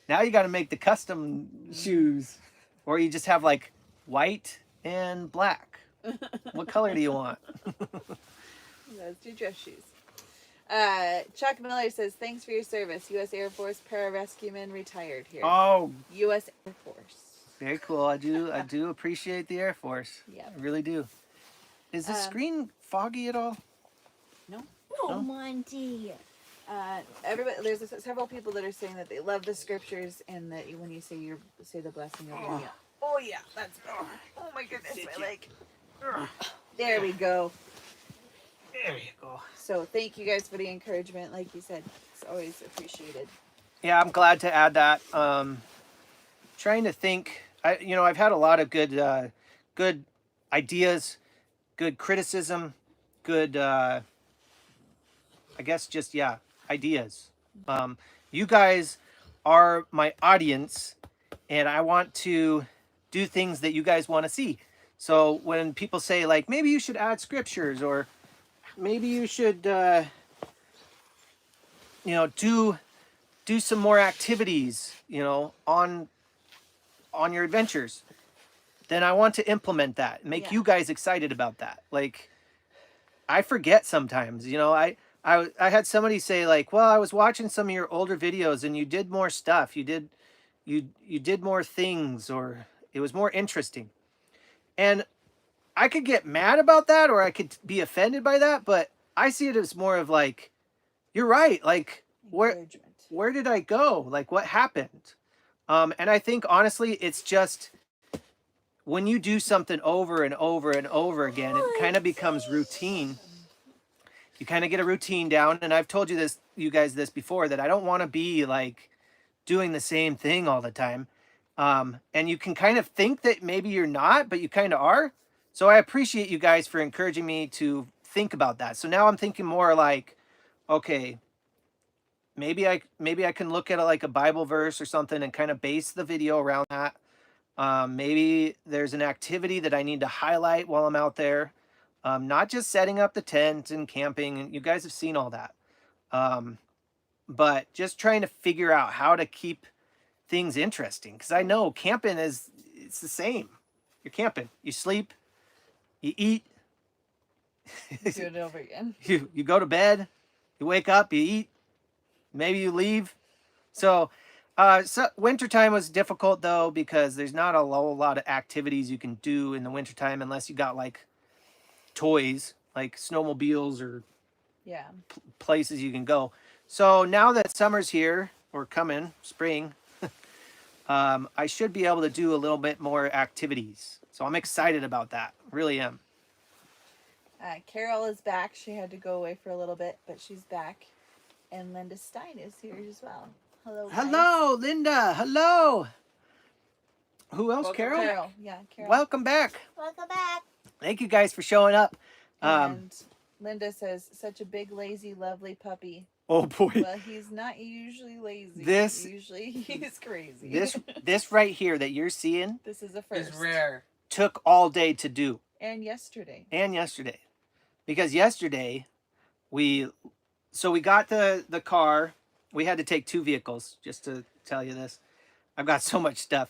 Speaker 1: Now you got to make the custom shoes, or you just have like white and black. What color do you want?
Speaker 2: Those two dress shoes. Chuck Miller says, thanks for your service. U.S. Air Force pararescueman retired here.
Speaker 1: Oh,
Speaker 2: U.S. Air Force.
Speaker 1: very cool. I do appreciate the Air Force.
Speaker 2: Yeah.
Speaker 1: I really do. Is the screen foggy at all?
Speaker 2: No.
Speaker 4: Oh, Monty.
Speaker 2: Everybody, there's several people that are saying that they love the scriptures and that when you say the blessing over you. Oh yeah, that's better. Oh my goodness, my leg. There we go.
Speaker 1: There you go.
Speaker 2: So thank you guys for the encouragement. Like you said, it's always appreciated.
Speaker 1: Yeah, I'm glad to add that. Trying to think. I've had a lot of good ideas, good criticism, good. I guess just ideas. You guys are my audience, and I want to do things that you guys want to see. So when people say like, maybe you should add scriptures, or maybe you should, do some more activities, on your adventures, then I want to implement that, make
Speaker 2: Yeah.
Speaker 1: you guys excited about that. Like, I forget sometimes, I had somebody say like, well, I was watching some of your older videos and you did more stuff. You did more things, or it was more interesting. And I could get mad about that, or I could be offended by that, but I see it as more of like, you're right. Like, where did I go? Like, what happened? And I think honestly, it's just when you do something over and over and over again, it kind of becomes routine. You kind of get a routine down. And I've told you guys this before, that I don't want to be like doing the same thing all the time. And you can kind of think that maybe you're not, but you kind of are. So I appreciate you guys for encouraging me to think about that. So now I'm thinking more like, okay, maybe I can look at it like a Bible verse or something and kind of base the video around that. Maybe there's an activity that I need to highlight while I'm out there. Not just setting up the tent and camping, and you guys have seen all that. But just trying to figure out how to keep things interesting, because I know camping it's the same. You're camping, you sleep, you eat,
Speaker 2: Do it over again.
Speaker 1: you go to bed, you wake up, you eat, maybe you leave. So So wintertime was difficult though because there's not a whole lot of activities you can do in the wintertime unless you got like toys, like snowmobiles or
Speaker 2: Yeah.
Speaker 1: places you can go. So now that summer's here or coming, spring, I should be able to do a little bit more activities. So I'm excited about that. Really am.
Speaker 2: Carol is back. She had to go away for a little bit, but she's back. And Linda Stein is here as well. Hello, guys.
Speaker 1: Hello, Linda. Hello. Who else?
Speaker 3: Welcome
Speaker 1: Carol?
Speaker 3: back.
Speaker 2: Carol. Yeah, Carol.
Speaker 1: Welcome back.
Speaker 4: Welcome back.
Speaker 1: Thank you guys for showing up.
Speaker 2: And Linda says, such a big, lazy, lovely puppy.
Speaker 1: Oh boy.
Speaker 2: Well, he's not usually lazy.
Speaker 1: This-
Speaker 2: Usually he's crazy.
Speaker 1: This right here that you're seeing
Speaker 2: This is a first.
Speaker 3: It's rare.
Speaker 1: took all day to do.
Speaker 2: And yesterday.
Speaker 1: And yesterday. Because yesterday we got the car. We had to take 2 vehicles, just to tell you this. I've got so much stuff.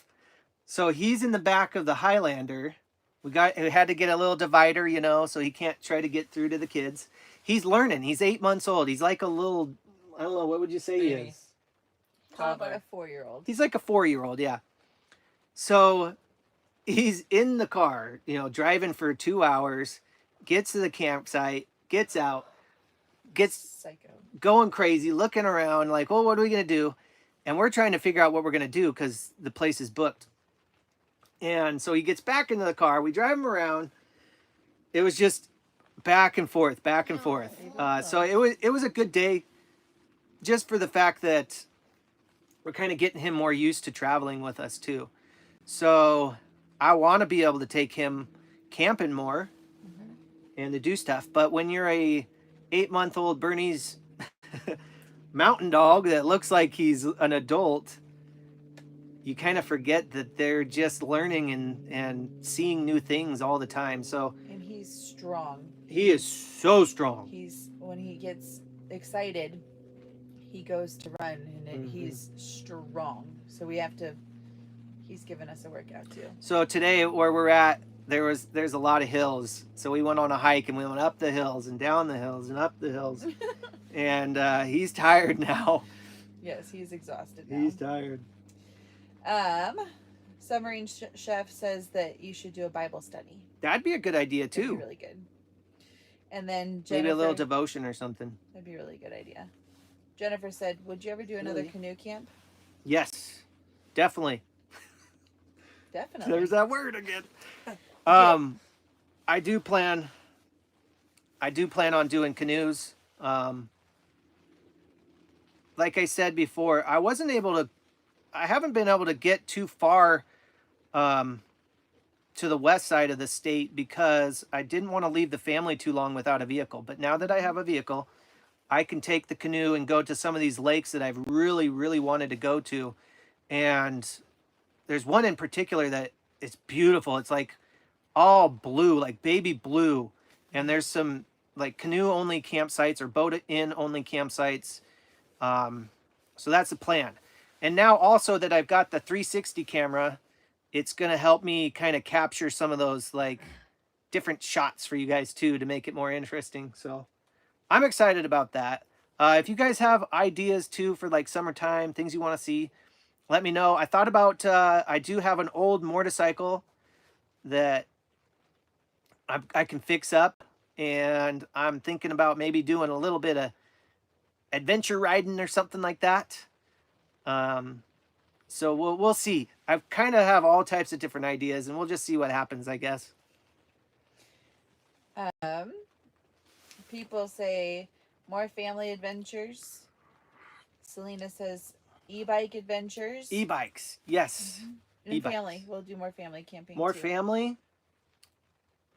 Speaker 1: So he's in the back of the Highlander. We had to get a little divider, you know, so he can't try to get through to the kids. He's learning. He's 8 months old. He's like a little, I don't know, what would you say he
Speaker 3: Baby.
Speaker 1: is?
Speaker 2: How about a 4-year-old?
Speaker 1: He's like a 4-year-old, yeah. So he's in the car, you know, driving for 2 hours, gets to the campsite, gets out, gets
Speaker 2: Psycho.
Speaker 1: going crazy, looking around like, well, what are we going to do? And we're trying to figure out what we're going to do because the place is booked. And so he gets back into the car. We drive him around. It was just back and forth, back and forth. So it was a good day just for the fact that we're kind of getting him more used to traveling with us too. So I want to be able to take him camping more and to do stuff. But when you're a 8-month-old Bernese mountain dog that looks like he's an adult, you kind of forget that they're just learning and seeing new things all the time. So
Speaker 2: And he's strong.
Speaker 1: he is so strong.
Speaker 2: When he gets excited, he goes to run, and
Speaker 1: Mhm.
Speaker 2: he's strong. So he's given us a workout too.
Speaker 1: So today where we're at, there's a lot of hills. So we went on a hike and we went up the hills and down the hills and up the hills. And he's tired now.
Speaker 2: Yes, he's exhausted now.
Speaker 1: He's tired.
Speaker 2: Submarine Chef says that you should do a Bible study.
Speaker 1: That'd be a good idea
Speaker 2: That'd be
Speaker 1: too.
Speaker 2: really good. And then Jennifer,
Speaker 1: Maybe a little devotion or something.
Speaker 2: that'd be a really good idea. Jennifer said, "Would you ever do another canoe camp?"
Speaker 1: Yes, definitely.
Speaker 2: Definitely.
Speaker 1: There's that word again. I do plan on doing canoes. Like I said before, I haven't been able to get too far to the west side of the state because I didn't want to leave the family too long without a vehicle. But now that I have a vehicle, I can take the canoe and go to some of these lakes that I've really, really wanted to go to. And there's one in particular that it's beautiful. It's like all blue, like baby blue. And there's some like canoe only campsites or boat in only campsites. So that's the plan. And now also that I've got the 360 camera, it's going to help me kind of capture some of those like different shots for you guys too, to make it more interesting. So I'm excited about that. If you guys have ideas too for like summertime, things you want to see, let me know. I thought about, I do have an old motorcycle that I can fix up, and I'm thinking about maybe doing a little bit of adventure riding or something like that. So we'll see. I kind of have all types of different ideas, and we'll just see what happens, I guess.
Speaker 2: People say more family adventures. Selena says e-bike adventures.
Speaker 1: E-bikes, yes.
Speaker 2: And
Speaker 1: e-bikes.
Speaker 2: family. We'll do more family camping.
Speaker 1: More
Speaker 2: too.
Speaker 1: family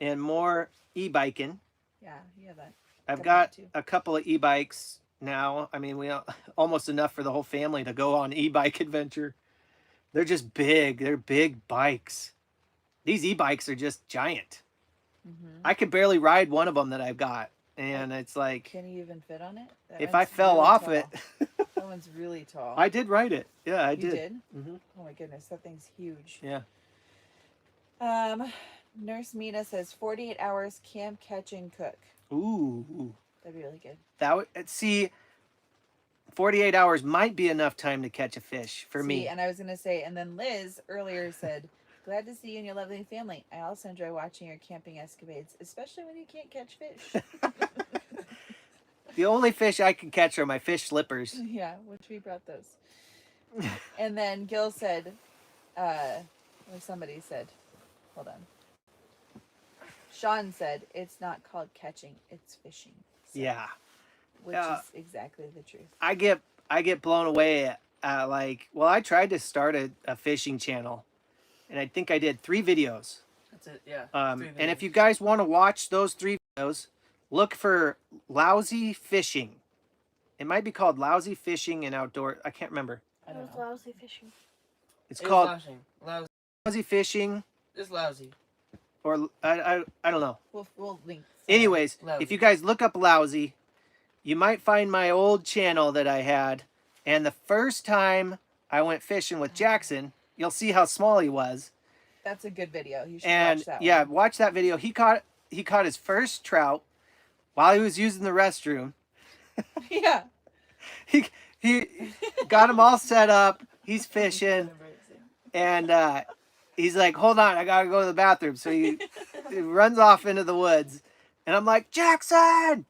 Speaker 1: and more e-biking.
Speaker 2: Yeah, you have that.
Speaker 1: I've
Speaker 2: coming
Speaker 1: got
Speaker 2: up, too.
Speaker 1: a couple of e-bikes now. I mean, we almost enough for the whole family to go on e-bike adventure. They're just big. They're big bikes. These e-bikes are just giant.
Speaker 2: Mm-hmm.
Speaker 1: I could barely ride one of them that I've got. And it's like,
Speaker 2: Can you even fit on it? That
Speaker 1: if I
Speaker 2: one's
Speaker 1: fell
Speaker 2: really
Speaker 1: off
Speaker 2: tall.
Speaker 1: it,
Speaker 2: That one's really tall.
Speaker 1: I did ride it. Yeah, I
Speaker 2: You
Speaker 1: did.
Speaker 2: did?
Speaker 1: Mm-hmm.
Speaker 2: Oh my goodness, that thing's huge.
Speaker 1: Yeah.
Speaker 2: Nurse Mina says 48 hours camp, catch, and cook.
Speaker 1: Ooh.
Speaker 2: That'd be really good.
Speaker 1: That would see. 48 hours might be enough time to catch a fish for me.
Speaker 2: And I was gonna say, and then Liz earlier said, "Glad to see you and your lovely family. I also enjoy watching your camping escapades, especially when you can't catch fish."
Speaker 1: The only fish I can catch are my fish slippers.
Speaker 2: Yeah, which we brought those. And then Gil said, or somebody said, hold on. Sean said, "It's not called catching, it's fishing." So,
Speaker 1: Yeah.
Speaker 2: which is exactly the truth.
Speaker 1: I get blown away at like, well, I tried to start a fishing channel, and I think I did 3 videos.
Speaker 3: That's it. Yeah.
Speaker 1: And if you guys want to watch those 3 videos, look for Lousy Fishing. It might be called Lousy Fishing and Outdoor. I can't remember.
Speaker 2: I
Speaker 4: It
Speaker 2: don't
Speaker 4: was
Speaker 2: know.
Speaker 4: lousy fishing.
Speaker 1: It's
Speaker 3: It was
Speaker 1: called
Speaker 3: lousy.
Speaker 1: Lousy Fishing,
Speaker 3: It's lousy.
Speaker 1: or I don't know.
Speaker 2: We'll link.
Speaker 1: Anyways,
Speaker 3: Lousy.
Speaker 1: if you guys look up Lousy, you might find my old channel that I had. And the first time I went fishing with Jackson, you'll see how small he was.
Speaker 2: That's a good video. You should
Speaker 1: And
Speaker 2: watch that
Speaker 1: yeah,
Speaker 2: one.
Speaker 1: watch that video. He caught his first trout while he was using the restroom.
Speaker 2: Yeah.
Speaker 1: He got him all set up. He's fishing, and he's like, "Hold on, I gotta go to the bathroom." So he runs off into the woods, and I'm like, "Jackson,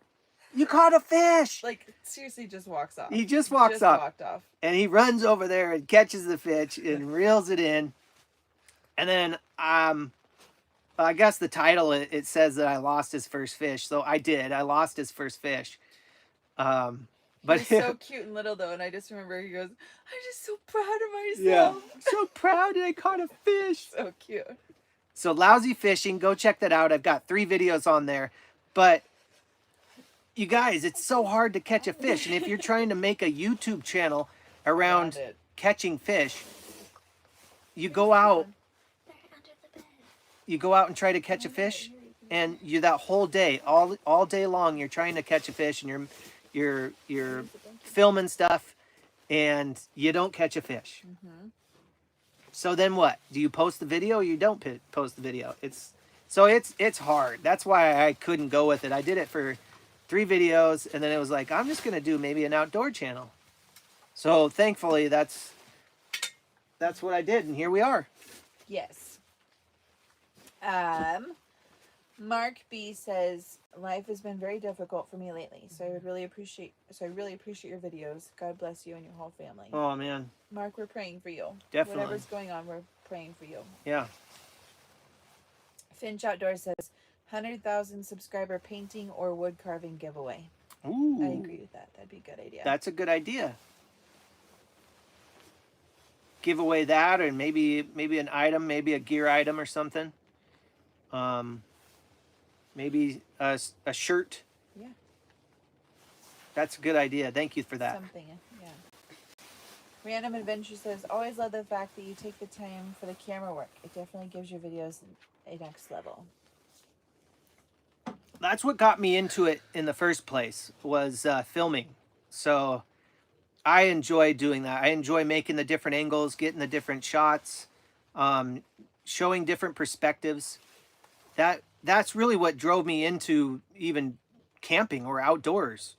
Speaker 1: you caught a fish!"
Speaker 2: Like, seriously, just walks off.
Speaker 1: He just walks off.
Speaker 2: Walked off.
Speaker 1: And he runs over there and catches the fish and reels it in. And then I guess the title, it says that I lost his first fish. So I did. I lost his first fish. But
Speaker 2: He's so cute and little though, and I just remember he goes, "I'm just so proud of
Speaker 1: yeah,
Speaker 2: myself."
Speaker 1: I'm so proud that I caught a fish.
Speaker 2: So cute.
Speaker 1: So Lousy Fishing, go check that out. I've got 3 videos on there. But you guys, it's so hard to catch a fish. And if you're trying to make a YouTube channel around
Speaker 2: it.
Speaker 1: catching fish, you go out
Speaker 4: They're under the bed.
Speaker 1: you go out and try to catch a fish, and you that whole day, all day long, you're trying to catch a fish, and you're filming stuff, and you don't catch a fish.
Speaker 2: Mm-hmm.
Speaker 1: So then what? Do you post the video, or you don't post the video? It's hard. That's why I couldn't go with it. I did it for 3 videos, and then it was like, I'm just gonna do maybe an outdoor channel. So thankfully, that's what I did, and here we are.
Speaker 2: Yes. Mark B says, "Life has been very difficult for me lately, so I really appreciate your videos. God bless you and your whole family."
Speaker 1: Oh man,
Speaker 2: Mark, we're praying for you.
Speaker 1: Definitely.
Speaker 2: Whatever's going on, we're praying for you.
Speaker 1: yeah.
Speaker 2: Finch Outdoor says, 100,000 subscriber painting or wood carving giveaway.
Speaker 1: Ooh,
Speaker 2: I agree with that. That'd be a good idea.
Speaker 1: that's a good idea. Give away that, or maybe an item, maybe a gear item or something. Maybe a shirt.
Speaker 2: Yeah.
Speaker 1: That's a good idea. Thank you for that.
Speaker 2: Something, yeah. Random Adventure says, "Always love the fact that you take the time for the camera work. It definitely gives your videos a next level."
Speaker 1: That's what got me into it in the first place, was filming. So I enjoy doing that. I enjoy making the different angles, getting the different shots, showing different perspectives. That's really what drove me into even camping or outdoors.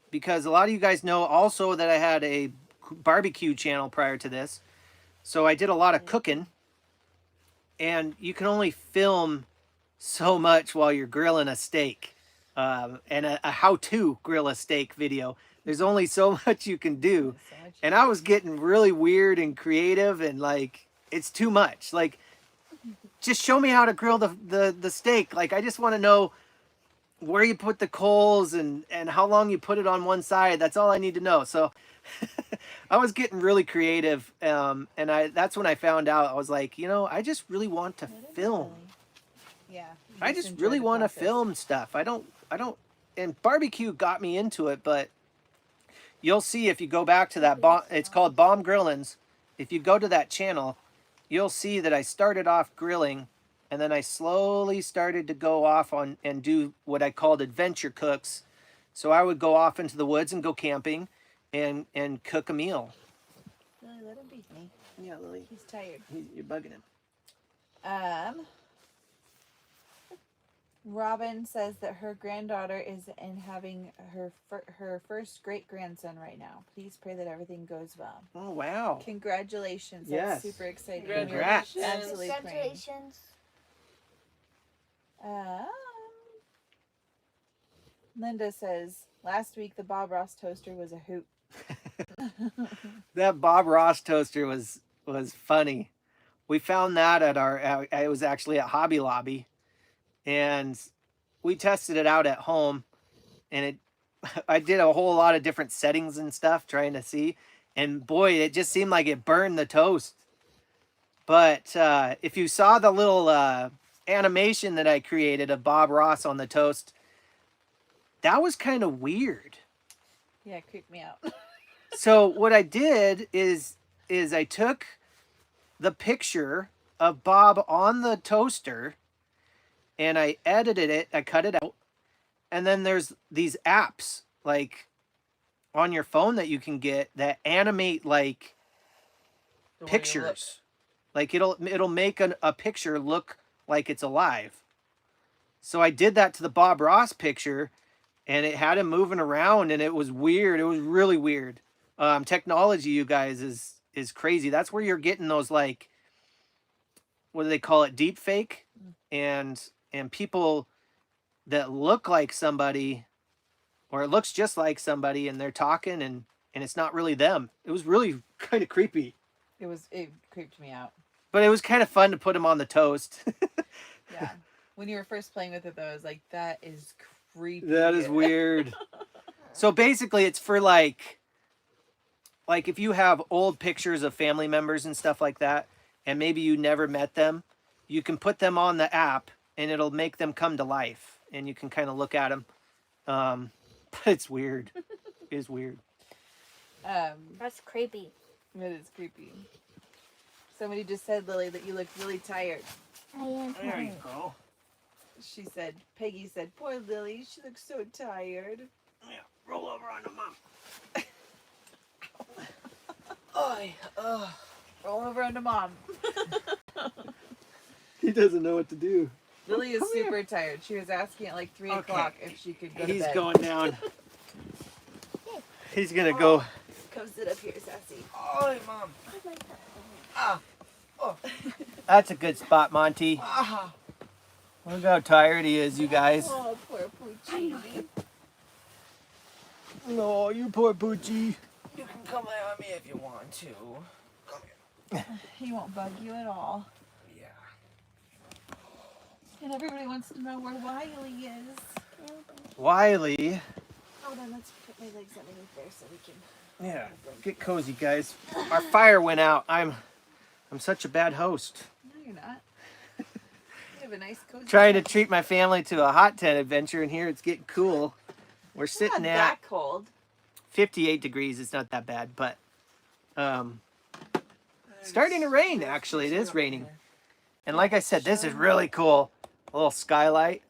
Speaker 1: Because a lot of you guys know also that I had a barbecue channel prior to this. So I did a lot of cooking, and you can only film so much while you're grilling a steak, and a how-to grill a steak video. There's only so much you can do.
Speaker 2: So much.
Speaker 1: And I was getting really weird and creative, and like, it's too much. Like, just show me how to grill the steak. Like, I just want to know where you put the coals and how long you put it on one side. That's all I need to know. So I was getting really creative. And that's when I found out, I was like, I just really want to film.
Speaker 2: Yeah. you
Speaker 1: I just
Speaker 2: enjoy
Speaker 1: really
Speaker 2: the
Speaker 1: want to
Speaker 2: process.
Speaker 1: film stuff. I don't, and barbecue got me into it, but you'll see if you go back to that, it's called Bomb Grillins. If you go to that channel, you'll see that I started off grilling, and then I slowly started to go off on and do what I called adventure cooks. So I would go off into the woods and go camping and cook a meal.
Speaker 2: Lily, let him be.
Speaker 1: Yeah, Lily,
Speaker 2: He's tired.
Speaker 1: you're bugging him.
Speaker 2: Robin says that her granddaughter is in having her first great grandson right now. Please pray that everything goes well.
Speaker 1: Oh, wow.
Speaker 2: Congratulations!
Speaker 1: Yes.
Speaker 2: That's super exciting.
Speaker 1: Congrats.
Speaker 2: We're absolutely praying.
Speaker 4: Congratulations.
Speaker 2: Um, Linda says last week the Bob Ross toaster was a hoot.
Speaker 1: That Bob Ross toaster was funny. We found that at it was actually at Hobby Lobby, and we tested it out at home, and it I did a whole lot of different settings and stuff trying to see, and boy, it just seemed like it burned the toast. But if you saw the little animation that I created of Bob Ross on the toast, that was kind of weird.
Speaker 2: Yeah, it creeped me out.
Speaker 1: So what I did is I took the picture of Bob on the toaster and I edited it, I cut it out. And then there's these apps like on your phone that you can get that animate like
Speaker 3: The way you look.
Speaker 1: pictures. Like it'll make a picture look like it's alive. So I did that to the Bob Ross picture and it had him moving around and it was weird. It was really weird. Technology, you guys, is crazy. That's where you're getting those like, what do they call it, deep fake, and people that look like somebody, or it looks just like somebody, and they're talking, and it's not really them. It was really kind of creepy,
Speaker 2: It creeped me out.
Speaker 1: but it was kind of fun to put him on the toast.
Speaker 2: Yeah. When you were first playing with it, though, I was like, that is creepy.
Speaker 1: That is weird. So basically, it's for like if you have old pictures of family members and stuff like that, and maybe you never met them, you can put them on the app and it'll make them come to life and you can kind of look at them. But it's weird. It is weird.
Speaker 4: That's creepy.
Speaker 2: It is creepy. Somebody just said, Lily, that you look really tired.
Speaker 4: I am
Speaker 1: There you
Speaker 4: tired.
Speaker 1: go.
Speaker 2: She said, Peggy said, poor Lily, she looks so tired.
Speaker 1: Yeah, roll over on the mom.
Speaker 2: Roll over onto Mom.
Speaker 1: He doesn't know what to do.
Speaker 2: Lily is
Speaker 1: Come here.
Speaker 2: super tired. She was asking at like 3
Speaker 1: Okay.
Speaker 2: o'clock if she could go to
Speaker 1: He's
Speaker 2: bed.
Speaker 1: going down. He's gonna go.
Speaker 2: Come sit up here, Sassy.
Speaker 3: Oh, Mom.
Speaker 4: I like that.
Speaker 3: Ah. Oh.
Speaker 1: That's a good spot, Monty.
Speaker 3: Ah.
Speaker 1: Look how tired he is, you guys.
Speaker 2: Oh, poor Poochie.
Speaker 1: No, you poor Poochie.
Speaker 3: You can come lay on me if you want to. Come here.
Speaker 2: He won't bug you at all.
Speaker 3: Yeah.
Speaker 2: And everybody wants to know where Wiley is.
Speaker 1: Wiley.
Speaker 2: Hold on, let's put my legs underneath there so we can...
Speaker 1: Yeah, get cozy, guys. Our fire went out. I'm such a bad host.
Speaker 2: No, you're not. You have a nice cozy...
Speaker 1: Trying to treat my family to a hot tent adventure, and here it's getting cool. We're
Speaker 2: It's
Speaker 1: sitting
Speaker 2: not
Speaker 1: at
Speaker 2: that cold.
Speaker 1: 58 degrees. It's not that bad, but starting to rain, actually. It is raining. And like I said, this is really cool. A little skylight.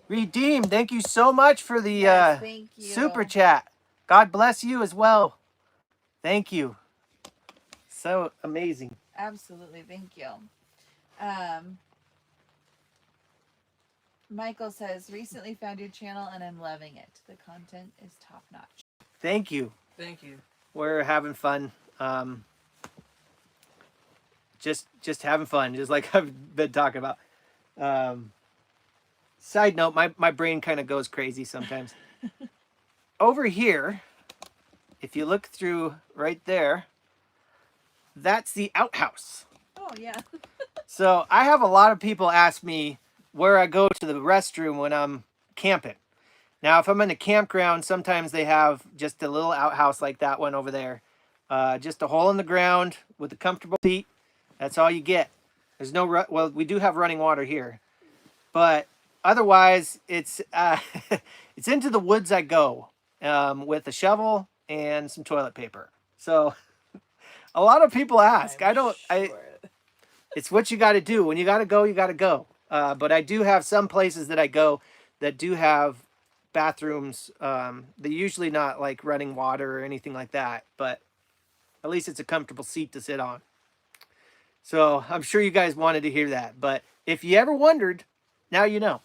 Speaker 1: Redeemed, thank you so much for the
Speaker 2: Yes, thank you.
Speaker 1: super chat. God bless you as well. Thank you. So amazing.
Speaker 2: Absolutely, thank you. Michael says, recently found your channel and I'm loving it. The content is top notch.
Speaker 1: Thank you.
Speaker 3: Thank you.
Speaker 1: We're having fun. Just having fun, just like I've been talking about. Side note, my brain kind of goes crazy sometimes. Over here, if you look through right there, that's the outhouse.
Speaker 2: Oh, yeah.
Speaker 1: So I have a lot of people ask me where I go to the restroom when I'm camping. Now, if I'm in a campground, sometimes they have just a little outhouse like that one over there. Just a hole in the ground with a comfortable seat. That's all you get. There's no, well, we do have running water here. But otherwise, it's it's into the woods I go with a shovel and some toilet paper. So a lot of people ask. It's what you got to do. When you got to go, you got to go. But I do have some places that I go that do have bathrooms. They're usually not like running water or anything like that. But At least it's a comfortable seat to sit on. So I'm sure you guys wanted to hear that. But if you ever wondered, now you know.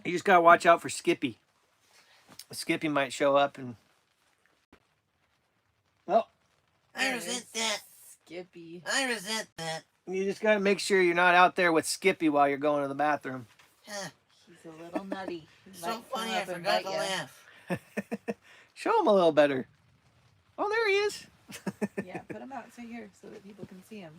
Speaker 1: You just got to watch out for Skippy. Skippy might show up and... Oh.
Speaker 3: I resent that.
Speaker 2: Skippy.
Speaker 3: I resent that.
Speaker 1: You just got to make sure you're not out there with Skippy while you're going to the bathroom.
Speaker 3: Huh.
Speaker 2: He's a little nutty. He
Speaker 3: So
Speaker 2: might come
Speaker 3: funny, I
Speaker 2: up and
Speaker 3: forgot
Speaker 2: bite
Speaker 3: to
Speaker 2: ya.
Speaker 3: laugh.
Speaker 1: Show him a little better. Oh, there he is.
Speaker 2: Yeah, put him out here so that people can see him.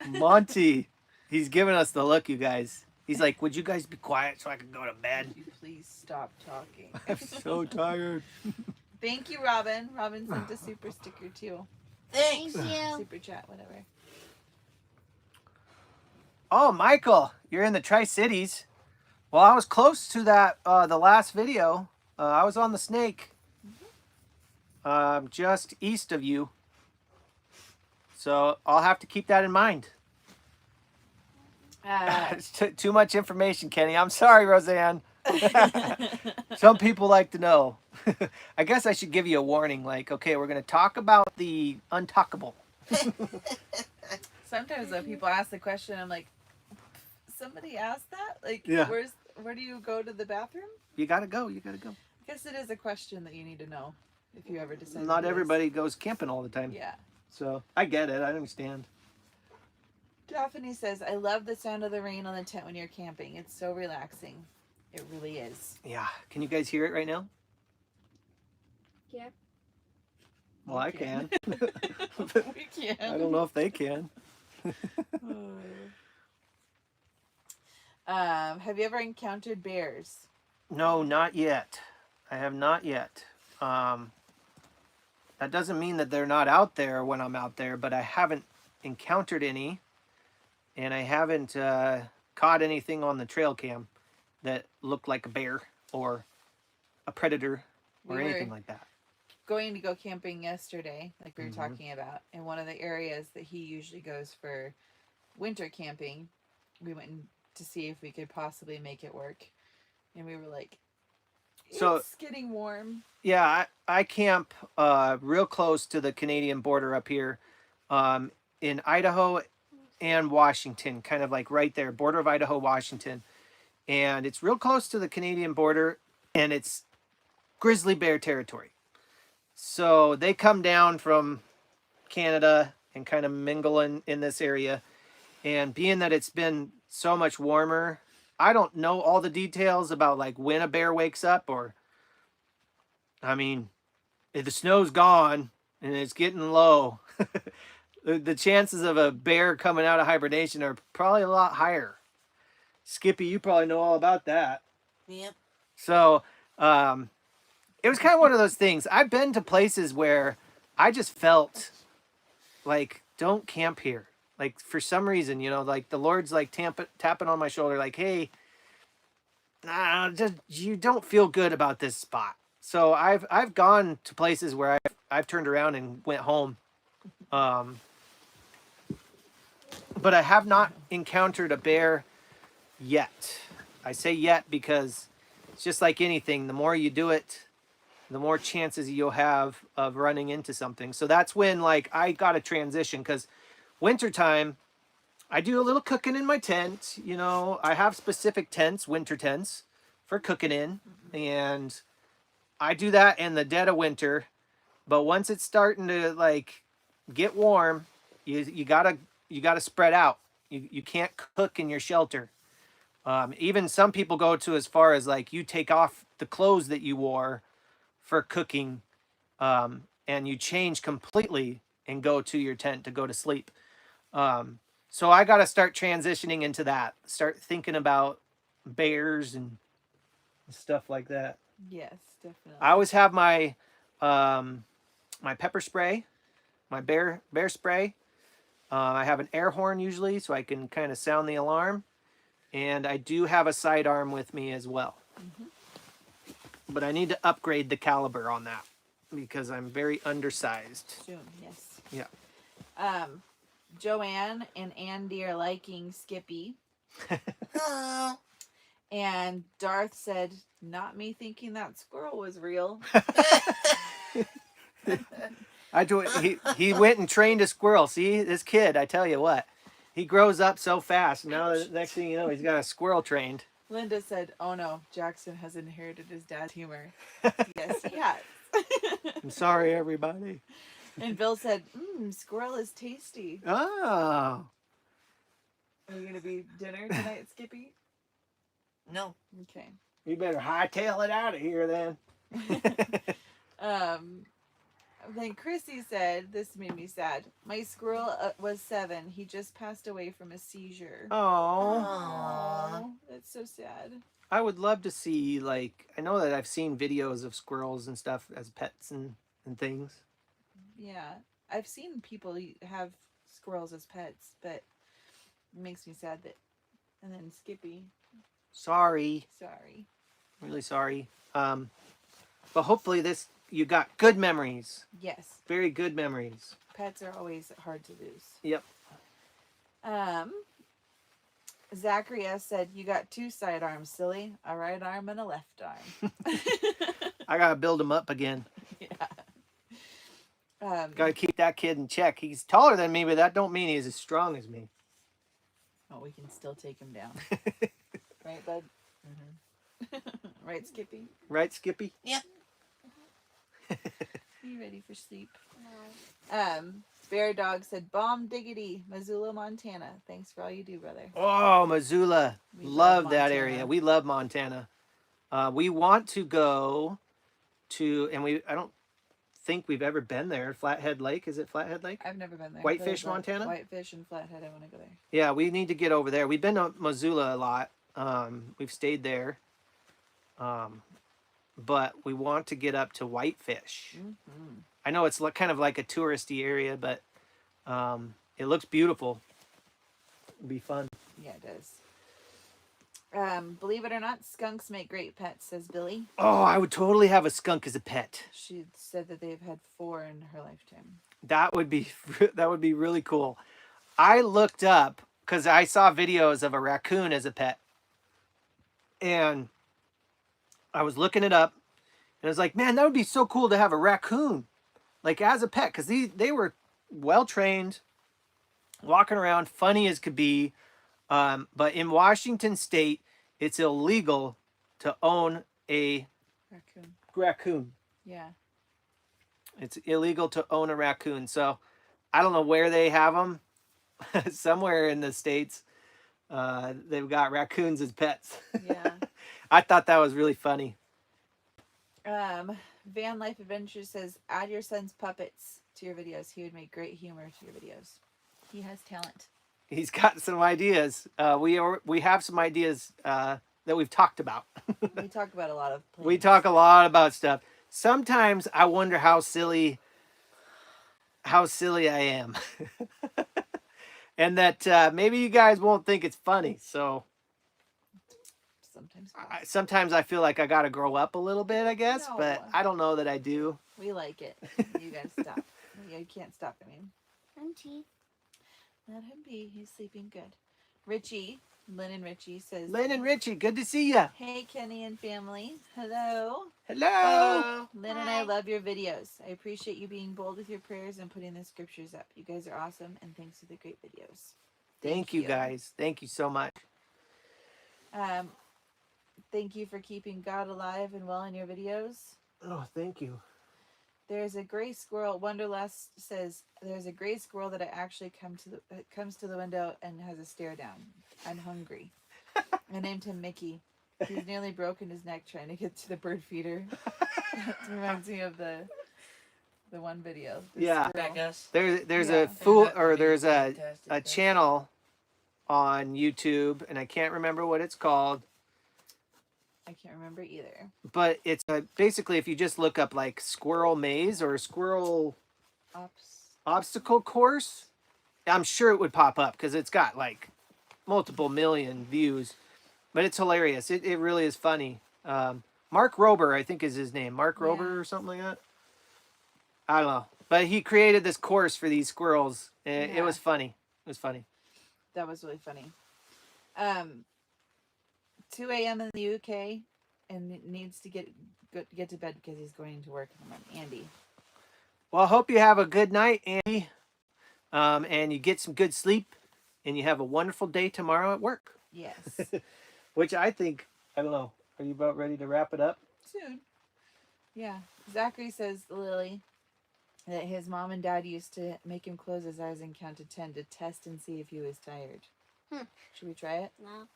Speaker 1: Monty. He's giving us the look, you guys. He's like, would you guys be quiet so I can go to bed?
Speaker 2: Would you please stop talking?
Speaker 1: I'm so tired.
Speaker 2: Thank you, Robin. Robin sent a super sticker too.
Speaker 3: Thanks.
Speaker 4: Thank you.
Speaker 2: Super chat, whatever.
Speaker 1: Oh, Michael, you're in the Tri-Cities. Well, I was close to that the last video. I was on the Snake. Just east of you. So I'll have to keep that in mind. It's too much information, Kenny. I'm sorry, Roseanne. Some people like to know. I guess I should give you a warning, like, okay, we're going to talk about the untalkable.
Speaker 2: Sometimes though, people ask the question, I'm like, somebody asked that? Like,
Speaker 1: Yeah.
Speaker 2: where do you go to the bathroom?
Speaker 1: You got to go. You got to go.
Speaker 2: I guess it is a question that you need to know if you ever decide.
Speaker 1: Not
Speaker 2: to do
Speaker 1: everybody goes camping all the time.
Speaker 2: This. Yeah.
Speaker 1: So I get it. I understand.
Speaker 2: Daphne says, I love the sound of the rain on the tent when you're camping. It's so relaxing. It really is.
Speaker 1: Yeah. Can you guys hear it right now?
Speaker 4: Yeah.
Speaker 1: Well, I can.
Speaker 2: We can.
Speaker 1: I don't know if they can.
Speaker 2: Have you ever encountered bears?
Speaker 1: No, not yet. I have not yet. That doesn't mean that they're not out there when I'm out there, but I haven't encountered any, and I haven't caught anything on the trail cam that looked like a bear or a predator or
Speaker 2: We were
Speaker 1: anything like that.
Speaker 2: Going to go camping yesterday, like we were
Speaker 1: Mhm.
Speaker 2: talking about, in one of the areas that he usually goes for winter camping. We went to see if we could possibly make it work, and we were like,
Speaker 1: So-
Speaker 2: it's getting warm.
Speaker 1: Yeah, I camp real close to the Canadian border up here in Idaho and Washington, kind of like right there, border of Idaho, Washington. And it's real close to the Canadian border, and it's grizzly bear territory. So they come down from Canada and kind of mingle in this area. And being that it's been so much warmer, I don't know all the details about like when a bear wakes up, or I mean, if the snow's gone and it's getting low, the chances of a bear coming out of hibernation are probably a lot higher. Skippy, you probably know all about that.
Speaker 3: Yep.
Speaker 1: So it was kind of one of those things. I've been to places where I just felt like, don't camp here. Like, for some reason, you know, like the Lord's like tapping on my shoulder, like, hey, just you don't feel good about this spot. So I've gone to places where I've turned around and went home. But I have not encountered a bear yet. I say yet because it's just like anything. The more you do it, the more chances you'll have of running into something. So that's when like I got to transition, because wintertime, I do a little cooking in my tent. You know, I have specific tents, winter tents for cooking in. And I do that in the dead of winter. But once it's starting to like get warm, you gotta spread out. You can't cook in your shelter. Even some people go to as far as like you take off the clothes that you wore for cooking, and you change completely and go to your tent to go to sleep. So I got to start transitioning into that. Start thinking about bears and stuff like that.
Speaker 2: Yes, definitely.
Speaker 1: I always have my my pepper spray, my bear spray. I have an air horn usually, so I can kind of sound the alarm. And I do have a sidearm with me as well.
Speaker 2: Mm-hmm.
Speaker 1: But I need to upgrade the caliber on that because I'm very undersized.
Speaker 2: Soon, yes.
Speaker 1: Yeah.
Speaker 2: Joanne and Andy are liking Skippy.
Speaker 3: Hello.
Speaker 2: And Darth said, "Not me thinking that squirrel was real."
Speaker 1: He went and trained a squirrel. See, this kid, I tell you what, he grows up so fast. Now the next thing you know, he's got a squirrel trained.
Speaker 2: Linda said, "Oh no, Jackson has inherited his dad's humor." Yes, he has.
Speaker 1: I'm sorry, everybody.
Speaker 2: And Bill said, "Squirrel is tasty."
Speaker 1: Oh,
Speaker 2: Are you gonna be dinner tonight, Skippy?
Speaker 3: No.
Speaker 2: Okay.
Speaker 1: you better hightail it out of here then.
Speaker 2: Then Chrissy said, this made me sad. "My squirrel was 7. He just passed away from a seizure."
Speaker 1: Oh,
Speaker 3: Aww.
Speaker 2: That's so sad.
Speaker 1: I would love to see, like, I know that I've seen videos of squirrels and stuff as pets and things.
Speaker 2: Yeah, I've seen people have squirrels as pets, but it makes me sad that. And then Skippy,
Speaker 1: Sorry,
Speaker 2: sorry.
Speaker 1: really sorry. But hopefully you got good memories,
Speaker 2: Yes,
Speaker 1: very good memories.
Speaker 2: pets are always hard to lose.
Speaker 1: Yep.
Speaker 2: Zachary S. said, "You got 2 sidearms, silly. A right arm and a left arm."
Speaker 1: I gotta build him up again.
Speaker 2: Yeah.
Speaker 1: Gotta keep that kid in check. He's taller than me, but that don't mean he's as strong as me.
Speaker 2: Oh, we can still take him down. Right, bud? Right, Skippy?
Speaker 1: Right, Skippy?
Speaker 3: Yep.
Speaker 2: Are you ready for sleep?
Speaker 4: No.
Speaker 2: Bear Dog said, "Bomb diggity, Missoula, Montana. Thanks for all you do, brother."
Speaker 1: Oh, Missoula.
Speaker 2: We
Speaker 1: Love
Speaker 2: love
Speaker 1: that
Speaker 2: Montana.
Speaker 1: area. We love Montana. We want to go to, and I don't think we've ever been there. Flathead Lake. Is it Flathead Lake?
Speaker 2: I've never been there.
Speaker 1: Whitefish,
Speaker 2: but I'd love-
Speaker 1: Montana?
Speaker 2: Whitefish and Flathead, I want to go there.
Speaker 1: Yeah, we need to get over there. We've been to Missoula a lot. We've stayed there. But we want to get up to Whitefish.
Speaker 2: Mm-hmm.
Speaker 1: I know it's kind of like a touristy area, but it looks beautiful. It'd be fun.
Speaker 2: Yeah, it does. Believe it or not, skunks make great pets, says Billy.
Speaker 1: Oh, I would totally have a skunk as a pet.
Speaker 2: She said that they've had 4 in her lifetime.
Speaker 1: That would be really cool. I looked up because I saw videos of a raccoon as a pet, and I was looking it up, and I was like, man, that would be so cool to have a raccoon, like as a pet, because they were well trained, walking around, funny as could be. But in Washington State, it's illegal to own a raccoon.
Speaker 2: Yeah.
Speaker 1: It's illegal to own a raccoon. So I don't know where they have them. Somewhere in the States, they've got raccoons as pets.
Speaker 2: Yeah.
Speaker 1: I thought that was really funny.
Speaker 2: Van Life Adventures says, "Add your son's puppets to your videos. He would make great humor to your videos. He has talent."
Speaker 1: He's got some ideas. We have some ideas that we've talked about.
Speaker 2: We talk about a lot of plans.
Speaker 1: We talk a lot about stuff. Sometimes I wonder how silly I am. And that maybe you guys won't think it's funny. So sometimes I feel like I got to grow up a little bit, I guess.
Speaker 2: No.
Speaker 1: But I don't know that I do.
Speaker 2: We like it. You gotta stop. You can't stop. I mean,
Speaker 4: Monty.
Speaker 2: let him be. He's sleeping good. Richie, Lynn and Richie says,
Speaker 1: Lynn and Richie, good to see ya.
Speaker 2: "Hey, Kenny and family. Hello.
Speaker 1: Hello.
Speaker 2: Lynn and I love your videos. I appreciate you being bold with your prayers and putting the scriptures up. You guys are awesome, and thanks for the great videos."
Speaker 1: Thank you guys. Thank you so much.
Speaker 2: Thank you for keeping God alive and well in your videos.
Speaker 1: Oh, thank you.
Speaker 2: There's a gray squirrel. Wonderlust says, "There's a gray squirrel that actually comes to the window and has a stare down. I'm hungry." I named him Mickey. He's nearly broken his neck trying to get to the bird feeder. That reminds me of the one video. The
Speaker 1: Yeah.
Speaker 2: squirrel.
Speaker 3: Jackass.
Speaker 1: There's
Speaker 2: Yeah.
Speaker 1: a fool
Speaker 3: That
Speaker 1: or
Speaker 3: would be
Speaker 1: there's a
Speaker 3: fantastic.
Speaker 1: channel on YouTube, and I can't remember what it's called,
Speaker 2: I can't remember either.
Speaker 1: but it's basically if you just look up like squirrel maze or squirrel obstacle course, I'm sure it would pop up because it's got like multiple million views, but it's hilarious. It really is funny. Mark Rober, I think is his name. Mark Rober or something like that. I don't know. But he created this course for these squirrels. And It was funny. It was funny.
Speaker 2: That was really funny. 2 a.m. in the UK, and needs to get to bed because he's going to work in the morning. Andy.
Speaker 1: Well, I hope you have a good night, Andy, and you get some good sleep, and you have a wonderful day tomorrow at work.
Speaker 2: Yes.
Speaker 1: Which I think, I don't know, are you about ready to wrap it up?
Speaker 2: Soon. Yeah. Zachary says to Lily that his mom and dad used to make him close his eyes and count to 10 to test and see if he was tired. Should we try it?
Speaker 4: No.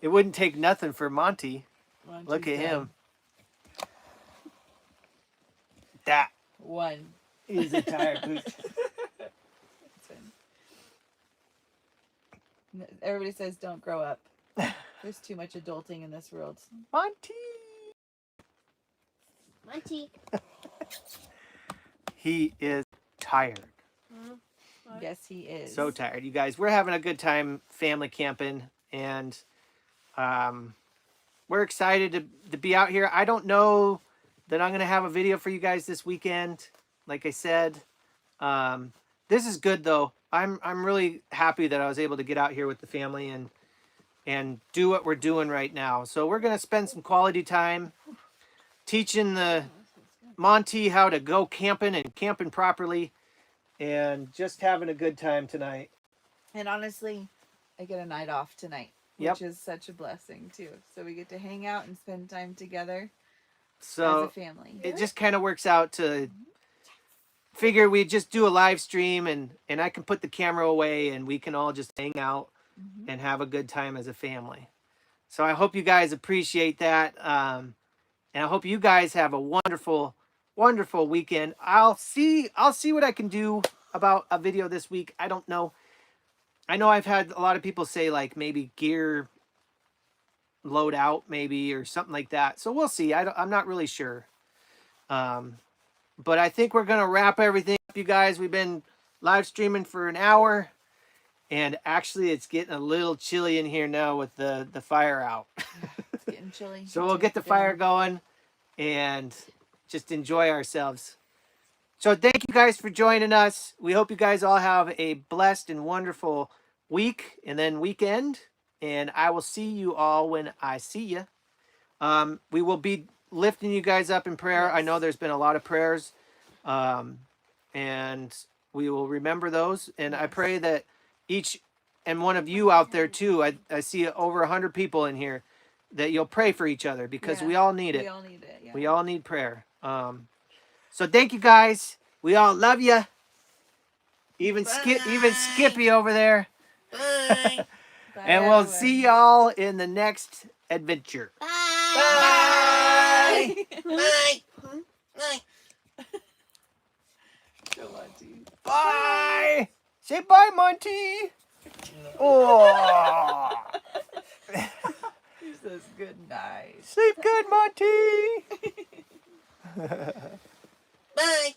Speaker 1: It wouldn't take nothing for Monty.
Speaker 2: Monty's
Speaker 1: Look at
Speaker 2: done.
Speaker 1: him. That
Speaker 2: 1.
Speaker 1: is a tired boot.
Speaker 2: That's fine. Everybody says don't grow up. There's too much adulting in this world.
Speaker 1: Monty!
Speaker 4: Monty.
Speaker 1: He is tired.
Speaker 2: Yes, he is.
Speaker 1: So tired. You guys, we're having a good time family camping, and we're excited to be out here. I don't know that I'm going to have a video for you guys this weekend. Like I said, this is good though. I'm really happy that I was able to get out here with the family and do what we're doing right now. So we're going to spend some quality time teaching the Monty how to go camping and camping properly, and just having a good time tonight.
Speaker 2: And honestly, I get a night off tonight,
Speaker 1: Yep.
Speaker 2: which is such a blessing too. So we get to hang out and spend time together as
Speaker 1: So
Speaker 2: a family.
Speaker 1: it just kind of works out to figure we just do a live stream, and I can put the camera away and we can all just hang out and have a good time as a family. So I hope you guys appreciate that. And I hope you guys have a wonderful, wonderful weekend. I'll see what I can do about a video this week. I don't know. I know I've had a lot of people say like maybe gear load out maybe or something like that. So we'll see. I'm not really sure. But I think we're going to wrap everything up, you guys. We've been live streaming for an hour, and actually it's getting a little chilly in here now with the fire out.
Speaker 2: It's getting chilly.
Speaker 1: So we'll get the fire going and just enjoy ourselves. So thank you guys for joining us. We hope you guys all have a blessed and wonderful week and then weekend. And I will see you all when I see you. We will be lifting you guys up in prayer.
Speaker 2: Yes.
Speaker 1: I know there's been a lot of prayers. And we will remember those. And I pray that each and one of you out there too, I see over 100 people in here, that you'll pray for each other, because we all need it.
Speaker 2: We all need it. Yeah.
Speaker 1: We all need prayer. So thank you guys. We all love you. Even Skippy over there.
Speaker 3: Bye.
Speaker 2: Bye,
Speaker 1: And we'll
Speaker 2: everyone.
Speaker 1: see y'all in the next adventure.
Speaker 3: Bye. Bye. Bye.
Speaker 2: Go on, dude.
Speaker 1: Bye. Say bye, Monty. Oh.
Speaker 2: He says good night.
Speaker 1: Sleep good, Monty.
Speaker 3: Bye.